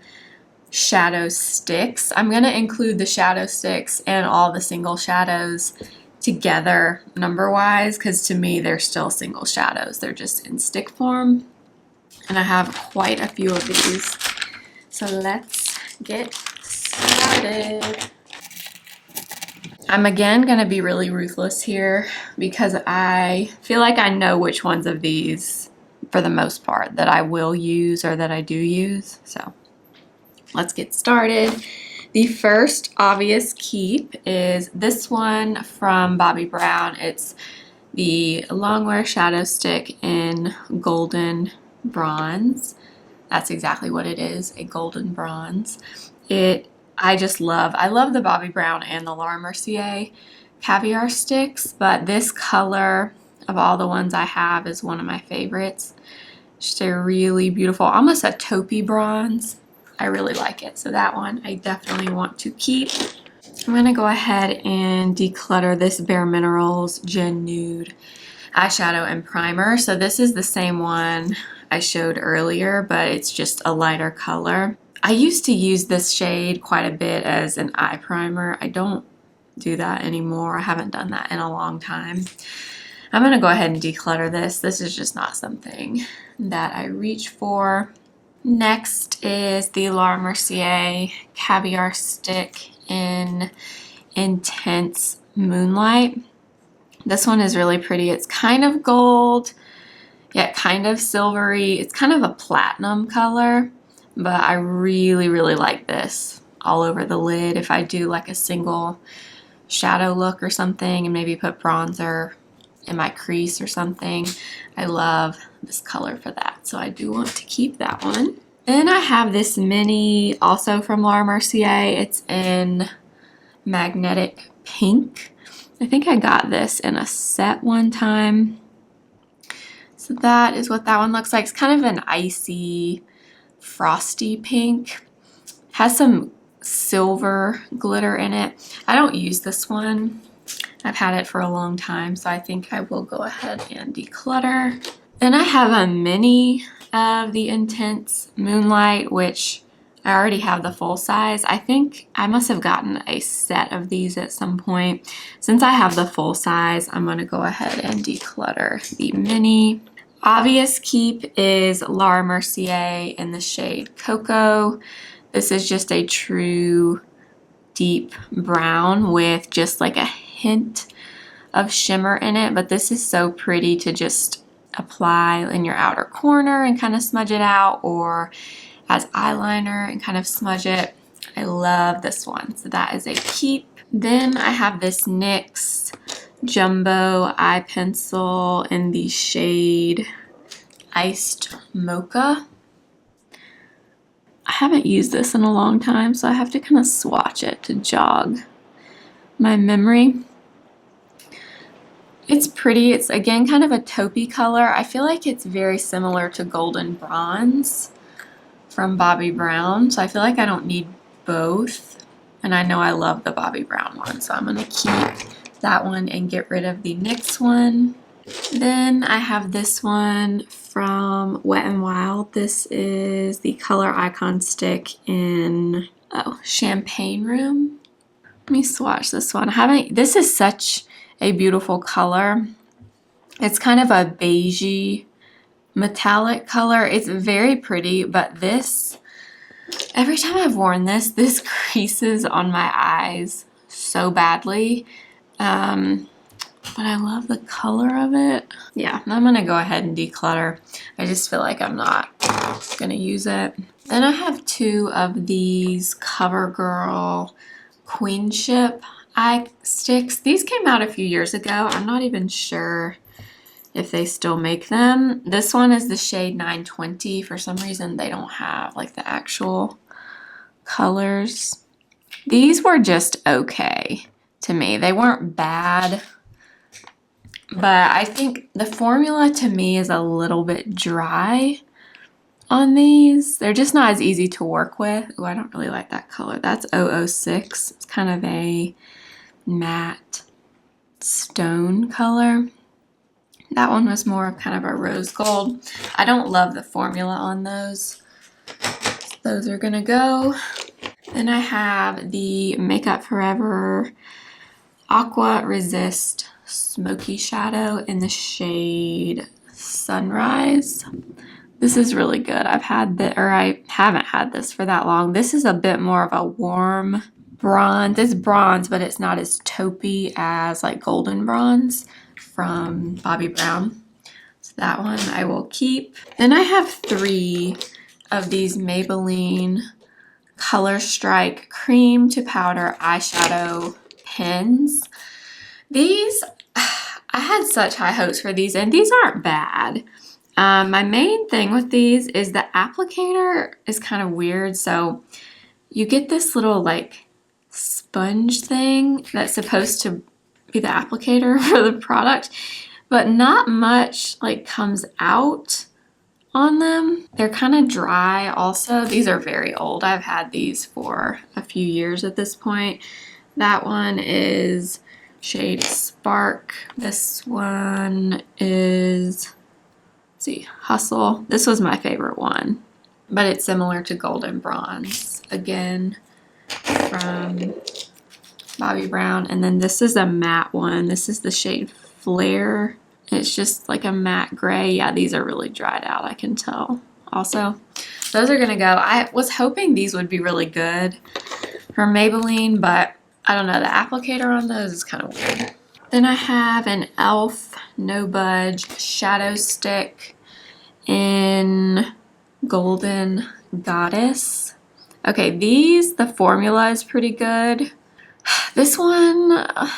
shadow sticks. I'm gonna include the shadow sticks and all the single shadows together number-wise, because to me they're still single shadows. They're just in stick form. And I have quite a few of these. So let's get started. I'm again gonna be really ruthless here because I feel like I know which ones of these, for the most part, that I will use or that I do use. So let's get started. The first obvious keep is this one from Bobbi Brown. It's the Longwear Shadow Stick in Golden Bronze. That's exactly what it is, a golden bronze. I love the Bobbi Brown and the Laura Mercier caviar sticks, but this color of all the ones I have is one of my favorites. Just a really beautiful, almost a taupey bronze. I really like it, so that one I definitely want to keep. I'm gonna go ahead and declutter this Bare Minerals Gen Nude eyeshadow and primer. So this is the same one I showed earlier, but it's just a lighter color. I used to use this shade quite a bit as an eye primer. I don't do that anymore. I haven't done that in a long time. I'm gonna go ahead and declutter this. This is just not something that I reach for. Next is the Laura Mercier Caviar Stick in Intense Moonlight. This one is really pretty. It's kind of gold, yet kind of silvery. It's kind of a platinum color, but I really, really like this all over the lid. If I do like a single shadow look or something and maybe put bronzer in my crease or something. I love this color for that, so I do want to keep that one. Then I have this mini, also from Laura Mercier. It's in magnetic pink. I think I got this in a set one time. So that is what that one looks like. It's kind of an icy, frosty pink. Has some silver glitter in it. I don't use this one. I've had it for a long time, so I think I will go ahead and declutter. Then I have a mini of the Intense Moonlight, which I already have the full size. I think I must have gotten a set of these at some point. Since I have the full size, I'm going to go ahead and declutter the mini. Obvious keep is Laura Mercier in the shade Cocoa. This is just a true deep brown with just like a hint of shimmer in it, but this is so pretty to just apply in your outer corner and kind of smudge it out, or as eyeliner and kind of smudge it. I love this one, so that is a keep. Then I have this NYX Jumbo Eye Pencil in the shade Iced Mocha. I haven't used this in a long time, so I have to kind of swatch it to jog my memory. It's pretty. It's again kind of a taupey color. I feel like it's very similar to Golden Bronze from Bobbi Brown, so I feel like I don't need both. And I know I love the Bobbi Brown one, so I'm going to keep that one and get rid of the NYX one. Then I have this one from Wet n Wild. This is the Color Icon Stick in Champagne Room. Let me swatch this one. This is such a beautiful color. It's kind of a beigey metallic color. It's very pretty, but this, every time I've worn this, this creases on my eyes so badly. But I love the color of it. Yeah, I'm gonna go ahead and declutter. I just feel like I'm not gonna use it. Then I have two of these CoverGirl Queenship eye sticks. These came out a few years ago. I'm not even sure if they still make them. This one is the shade 920. For some reason, they don't have like the actual colors. These were just okay to me. They weren't bad, but I think the formula to me is a little bit dry on these. They're just not as easy to work with. Oh, I don't really like that color. That's 006. It's kind of a matte stone color. That one was more of kind of a rose gold. I don't love the formula on those. Those are gonna go. Then I have the Makeup Forever Aqua Resist Smoky Shadow in the shade Sunrise. This is really good. I haven't had this for that long. This is a bit more of a warm bronze. It's bronze, but it's not as taupey as like Golden Bronze from Bobbi Brown. So that one I will keep. Then I have three of these Maybelline Color Strike Cream to Powder Eyeshadow Pens. These, I had such high hopes for these, and these aren't bad. My main thing with these is the applicator is kind of weird. So you get this little like sponge thing that's supposed to be the applicator for the product, but not much like comes out on them. They're kind of dry also. These are very old. I've had these for a few years at this point. That one is shade Spark. This one is, let's see, Hustle. This was my favorite one, but it's similar to Golden Bronze, again, from Bobbi Brown. And then this is a matte one. This is the shade Flare. It's just like a matte gray. Yeah, these are really dried out, I can tell. Also, those are gonna go. I was hoping these would be really good from Maybelline, but I don't know, the applicator on those is kind of weird. Then I have an e.l.f. No Budge Shadow Stick in Golden Goddess. Okay, the formula is pretty good. This one, I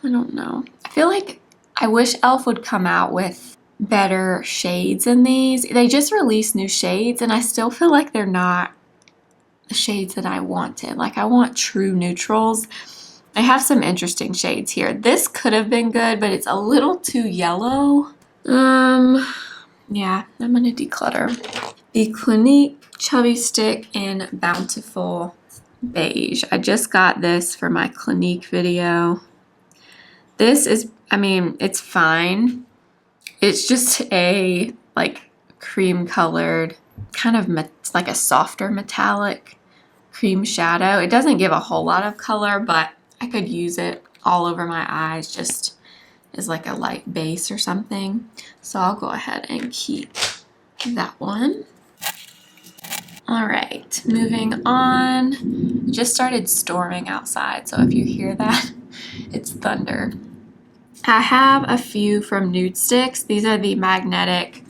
don't know. I feel like I wish e.l.f. would come out with better shades in these. They just released new shades and I still feel like they're not the shades that I wanted. Like I want true neutrals. I have some interesting shades here. This could have been good, but it's a little too yellow. Yeah, I'm gonna declutter. The Clinique Chubby Stick in Bountiful Beige. I just got this for my Clinique video. This is, I mean, it's fine. It's just a like cream colored, kind of like a softer metallic cream shadow. It doesn't give a whole lot of color, but I could use it all over my eyes just as like a light base or something. So I'll go ahead and keep that one. All right, moving on. Just started storming outside, so if you hear that, it's thunder. I have a few from Nude Sticks. These are the magnetic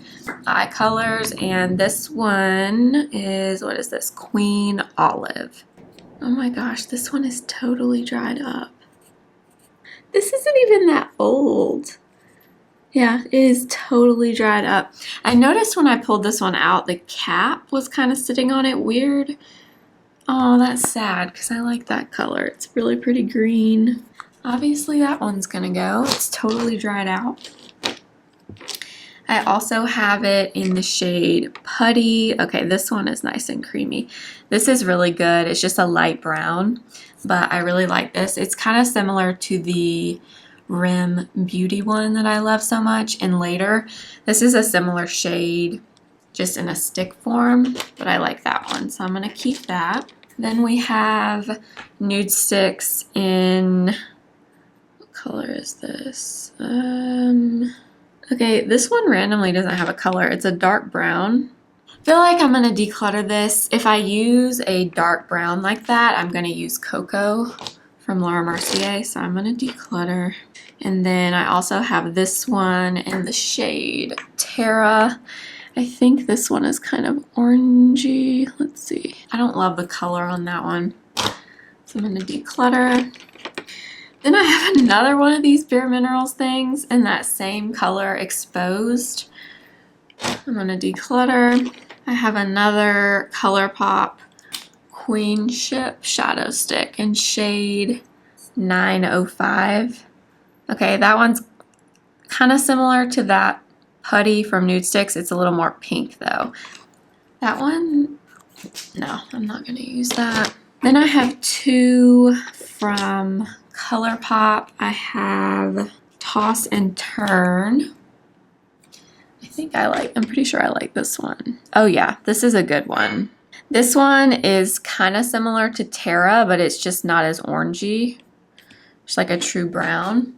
eye colors, and this one is, what is this? Queen Olive. Oh my gosh, this one is totally dried up. This isn't even that old. Yeah, it is totally dried up. I noticed when I pulled this one out, the cap was kind of sitting on it weird. Oh, that's sad because I like that color. It's really pretty green. Obviously that one's gonna go. It's totally dried out. I also have it in the shade Putty. Okay, this one is nice and creamy. This is really good. It's just a light brown, but I really like this. It's kind of similar to the Rim Beauty one that I love so much. And later, this is a similar shade, just in a stick form, but I like that one, so I'm gonna keep that. Then we have Nude Sticks in, what color is this? Okay, this one randomly doesn't have a color. It's a dark brown. I feel like I'm gonna declutter this. If I use a dark brown like that, I'm gonna use Cocoa from Laura Mercier, so I'm gonna declutter. And then I also have this one in the shade Terra. I think this one is kind of orangey. Let's see. I don't love the color on that one, so I'm gonna declutter. Then I have another one of these Bare Minerals things in that same color, Exposed. I'm gonna declutter. I have another ColourPop Queenship Shadow Stick in shade 905. Okay, that one's kind of similar to that Putty from Nude Sticks. It's a little more pink though. That one, no, I'm not gonna use that. Then I have two from ColourPop. I have Toss and Turn. I'm pretty sure I like this one. Oh yeah, this is a good one. This one is kind of similar to Terra, but it's just not as orangey. It's like a true brown.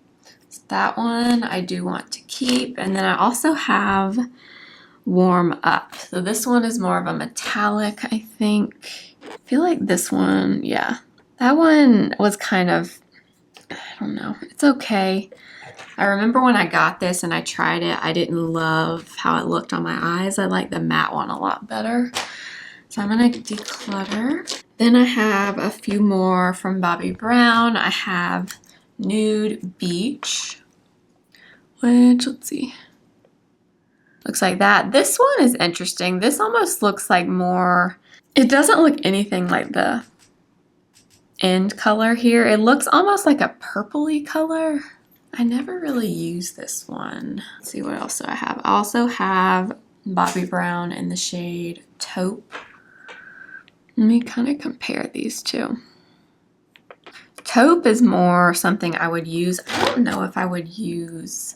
So that one I do want to keep. And then I also have Warm Up. So this one is more of a metallic, I think. I feel like this one, yeah. That one was kind of, I don't know, it's okay. I remember when I got this and I tried it, I didn't love how it looked on my eyes. I like the matte one a lot better. So I'm gonna declutter. Then I have a few more from Bobbi Brown. I have Nude Beach, which, let's see, looks like that. This one is interesting. This almost looks like more, it doesn't look anything like the end color here. It looks almost like a purpley color. I never really use this one. Let's see, what else do I have? I also have Bobbi Brown in the shade Taupe. Let me kind of compare these two. Taupe is more something I would use. I don't know if I would use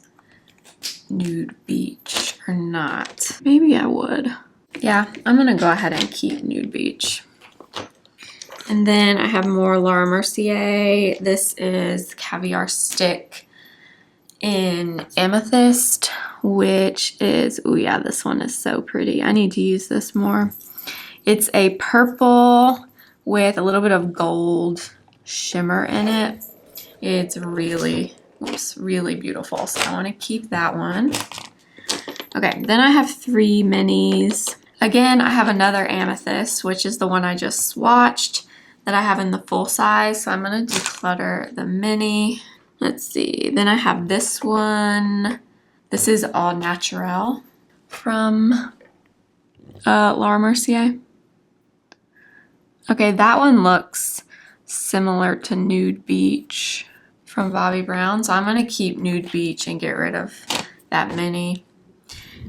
Nude Beach or not. Maybe I would. Yeah, I'm gonna go ahead and keep Nude Beach. And then I have more Laura Mercier. This is Caviar Stick in Amethyst, which is, oh yeah, this one is so pretty. I need to use this more. It's a purple with a little bit of gold shimmer in it. It's really, really beautiful. So I want to keep that one. Okay, then I have three minis. Again, I have another Amethyst, which is the one I just swatched that I have in the full size. So I'm going to declutter the mini. Let's see. Then I have this one. This is All Naturel from Laura Mercier. Okay, that one looks similar to Nude Beach from Bobbi Brown. So I'm going to keep Nude Beach and get rid of that mini.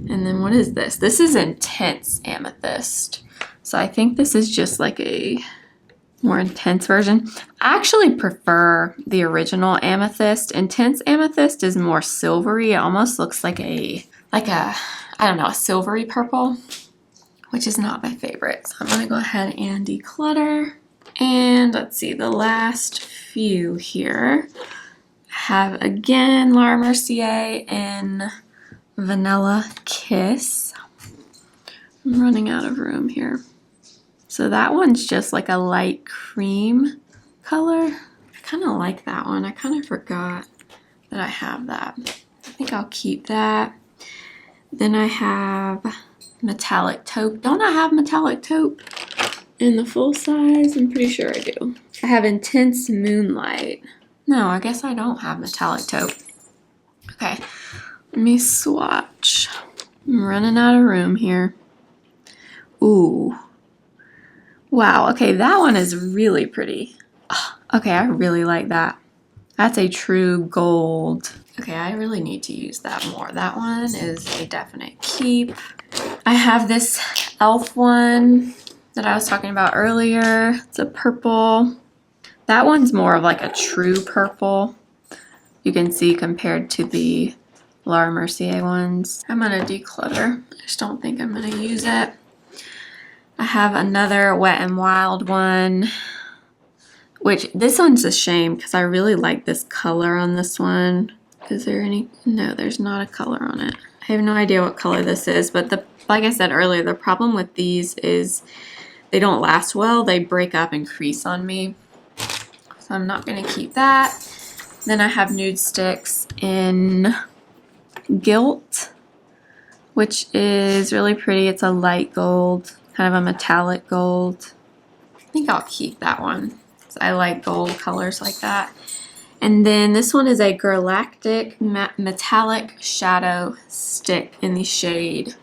And then what is this? This is Intense Amethyst. So I think this is just like a more intense version. I actually prefer the original Amethyst. Intense Amethyst is more silvery. It almost looks like a I don't know, a silvery purple, which is not my favorite. So I'm gonna go ahead and declutter. And let's see, the last few here have again Laura Mercier in Vanilla Kiss. I'm running out of room here. So that one's just like a light cream color. I kind of like that one. I kind of forgot that I have that. I think I'll keep that. Then I have Metallic Taupe. Don't I have Metallic Taupe in the full size? I'm pretty sure I do. I have Intense Moonlight. No, I guess I don't have Metallic Taupe. Okay, let me swatch. I'm running out of room here. Ooh. Wow, okay, that one is really pretty. Oh, okay, I really like that. That's a true gold. Okay, I really need to use that more. That one is a definite keep. I have this e.l.f. one that I was talking about earlier. It's a purple. That one's more of like a true purple. You can see compared to the Laura Mercier ones. I'm gonna declutter. I just don't think I'm gonna use it. I have another Wet n Wild one, which this one's a shame because I really like this color on this one. Is there any? No, there's not a color on it. I have no idea what color this is, but like I said earlier, the problem with these is they don't last well. They break up and crease on me. So I'm not going to keep that. Then I have Nude Sticks in Gilt, which is really pretty. It's a light gold, kind of a metallic gold. I think I'll keep that one. I like gold colors like that. And then this one is a Galactic Metallic Shadow Stick in the shade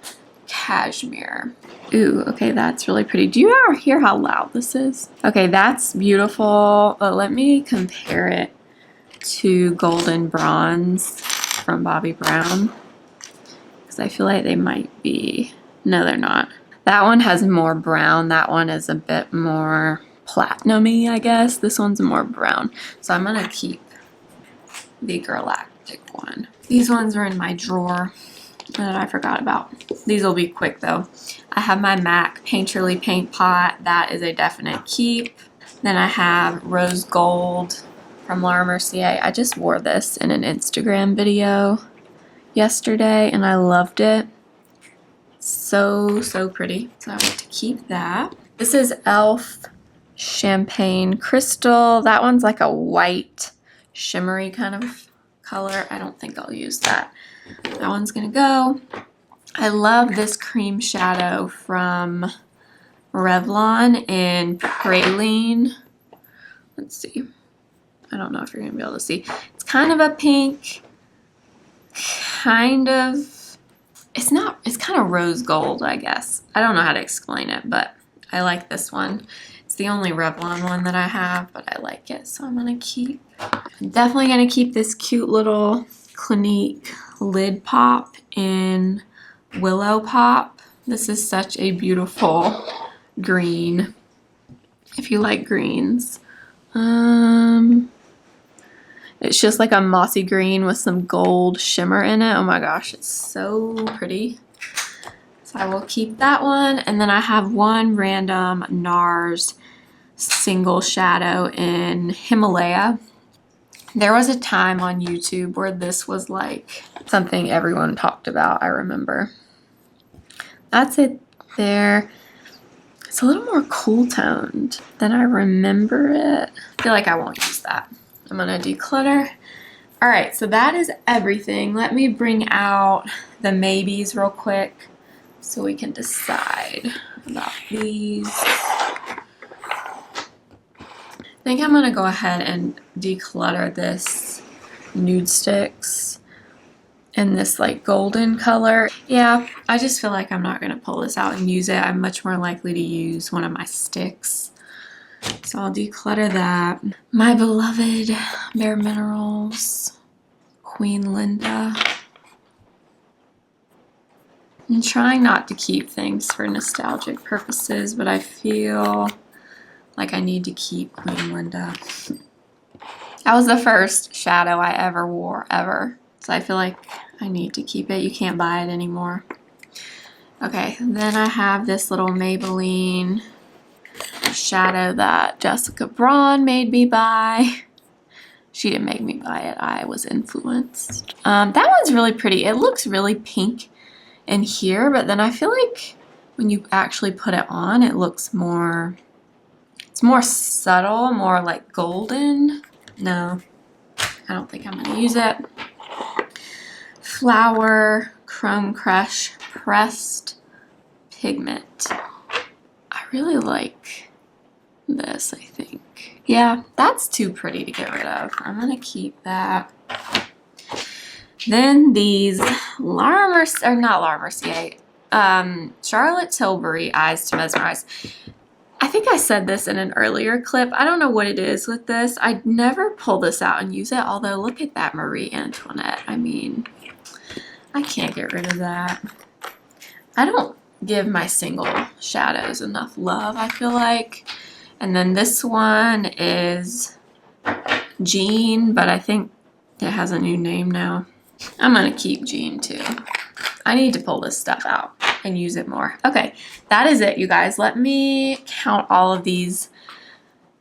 Cashmere. Ooh, okay, that's really pretty. Do you ever hear how loud this is? Okay, that's beautiful, but let me compare it to Golden Bronze from Bobbi Brown, because I feel like they might be. No, they're not. That one has more brown. That one is a bit more platinum-y, I guess. This one's more brown. So I'm gonna keep the Galactic one. These ones are in my drawer that I forgot about. These will be quick though. I have my MAC Painterly Paint Pot. That is a definite keep. Then I have Rose Gold from Laura Mercier. I just wore this in an Instagram video yesterday and I loved it. So pretty. So I want to keep that. This is e.l.f. Champagne Crystal. That one's like a white shimmery kind of color. I don't think I'll use that. That one's gonna go. I love this cream shadow from Revlon in Praline. Let's see. I don't know if you're gonna be able to see. It's kind of a pink, kind of, it's kind of rose gold, I guess. I don't know how to explain it, but I like this one. It's the only Revlon one that I have, but I like it, so I'm gonna keep. I'm definitely gonna keep this cute little Clinique lid pop in Willow Pop. This is such a beautiful green, if you like greens. It's just like a mossy green with some gold shimmer in it. Oh my gosh, it's so pretty. So I will keep that one. And then I have one random NARS single shadow in Himalaya. There was a time on YouTube where this was like something everyone talked about, I remember. That's it there. It's a little more cool toned than I remember it. I feel like I won't use that. I'm gonna declutter. All right, so that is everything. Let me bring out the maybes real quick so we can decide about these. I think I'm gonna go ahead and declutter this nude sticks in this like golden color. Yeah, I just feel like I'm not going to pull this out and use it. I'm much more likely to use one of my sticks. So I'll declutter that. My beloved Bare Minerals Queen Linda. I'm trying not to keep things for nostalgic purposes, but I feel like I need to keep Queen Linda. That was the first shadow I ever wore, ever. So I feel like I need to keep it. You can't buy it anymore. Okay, then I have this little Maybelline shadow that Jessica Braun made me buy. She didn't make me buy it. I was influenced. That one's really pretty. It looks really pink in here, but then I feel like when you actually put it on, it looks more, it's more subtle, more like golden. No, I don't think I'm gonna use it. Flower Chrome Crush Pressed Pigment. I really like this, I think. Yeah, that's too pretty to get rid of. I'm gonna keep that. Then these Charlotte Tilbury Eyes to Mesmerize. I think I said this in an earlier clip. I don't know what it is with this. I'd never pull this out and use it, although look at that Marie Antoinette. I mean, I can't get rid of that. I don't give my single shadows enough love, I feel like. And then this one is Jean, but I think it has a new name now. I'm gonna keep Jean too. I need to pull this stuff out and use it more. Okay, that is it, you guys. Let me count all of these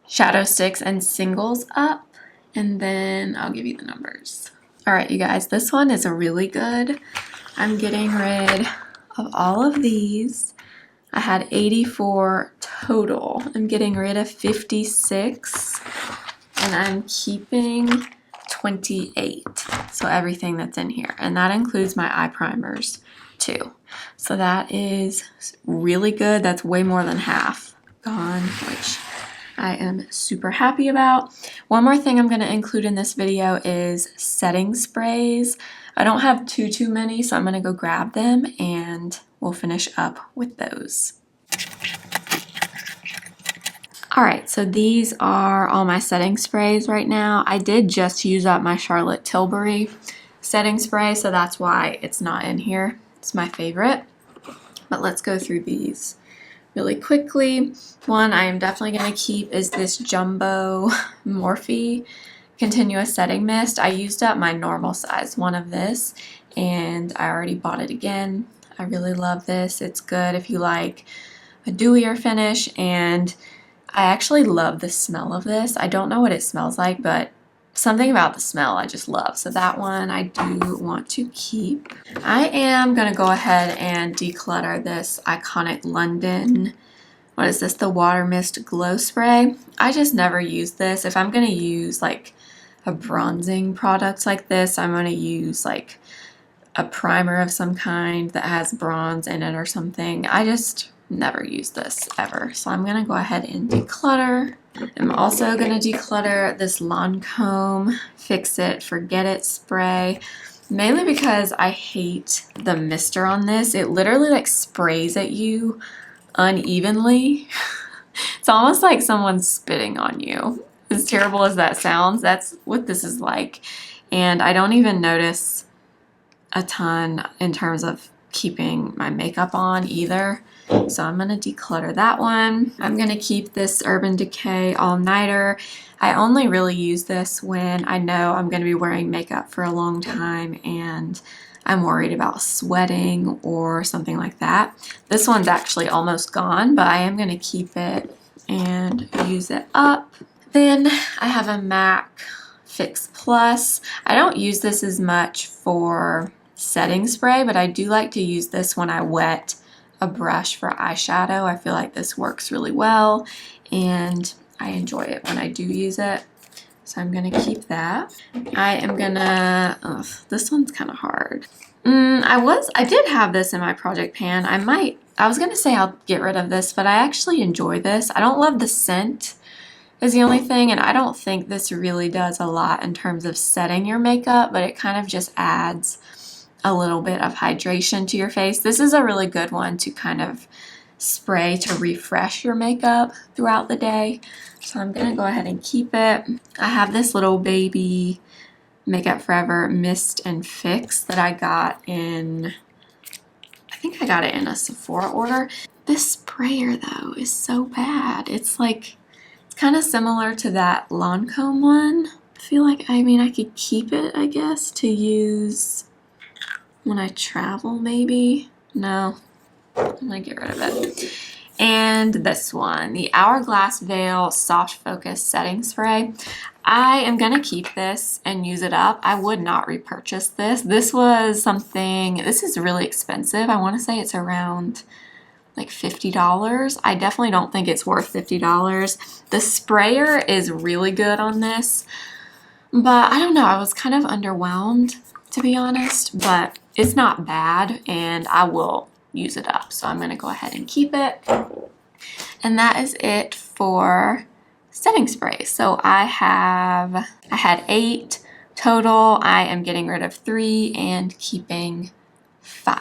shadow sticks and singles up, and then I'll give you the numbers. All right, you guys, this one is really good. I'm getting rid of all of these. I had 84 total. I'm getting rid of 56, and I'm keeping 28. So everything that's in here, and that includes my eye primers too. So that is really good. That's way more than half gone, which I am super happy about. One more thing I'm going to include in this video is setting sprays. I don't have too many, so I'm going to go grab them and we'll finish up with those. Alright, so these are all my setting sprays right now. I did just use up my Charlotte Tilbury setting spray, so that's why it's not in here. It's my favorite. But let's go through these really quickly. One I am definitely going to keep is this Jumbo Morphe Continuous Setting Mist. I used up my normal size one of this, and I already bought it again. I really love this. It's good if you like a dewier finish, and I actually love the smell of this. I don't know what it smells like, but something about the smell I just love. So that one I do want to keep. I am going to go ahead and declutter this Iconic London, what is this, the Water Mist Glow Spray. I just never use this. If I'm going to use like a bronzing product like this, I'm going to use like a primer of some kind that has bronze in it or something. I just never use this ever. So I'm going to go ahead and declutter. I'm also going to declutter this Lancome Fix It Forget It spray, mainly because I hate the mister on this. It literally like sprays at you unevenly. It's almost like someone's spitting on you. As terrible as that sounds, that's what this is like. And I don't even notice a ton in terms of keeping my makeup on either. So I'm going to declutter that one. I'm going to keep this Urban Decay All-Nighter. I only really use this when I know I'm going to be wearing makeup for a long time and I'm worried about sweating or something like that. This one's actually almost gone, but I am going to keep it and use it up. Then I have a MAC Fix Plus. I don't use this as much for setting spray, but I do like to use this when I wet a brush for eyeshadow. I feel like this works really well and I enjoy it when I do use it. So I'm gonna keep that. I am gonna, this one's kind of hard. I did have this in my project pan. I was gonna say I'll get rid of this, but I actually enjoy this. I don't love the scent, is the only thing, and I don't think this really does a lot in terms of setting your makeup, but it kind of just adds a little bit of hydration to your face. This is a really good one to kind of spray to refresh your makeup throughout the day. So I'm gonna go ahead and keep it. I have this little baby Makeup Forever Mist and Fix that I got in, I think I got it in a Sephora order. This sprayer though is so bad. It's like, it's kind of similar to that Lancome one. I feel like, I mean, I could keep it, I guess, to use when I travel maybe. No, I'm gonna get rid of it. And this one, the Hourglass Veil Soft Focus Setting Spray. I am gonna keep this and use it up. I would not repurchase this. This was something, this is really expensive. I wanna say it's around like $50. I definitely don't think it's worth $50. The sprayer is really good on this, but I don't know, I was kind of underwhelmed, to be honest, but it's not bad and I will use it up. So I'm gonna go ahead and keep it. And that is it for setting spray. So I had 8 total. I am getting rid of 3 and keeping 5.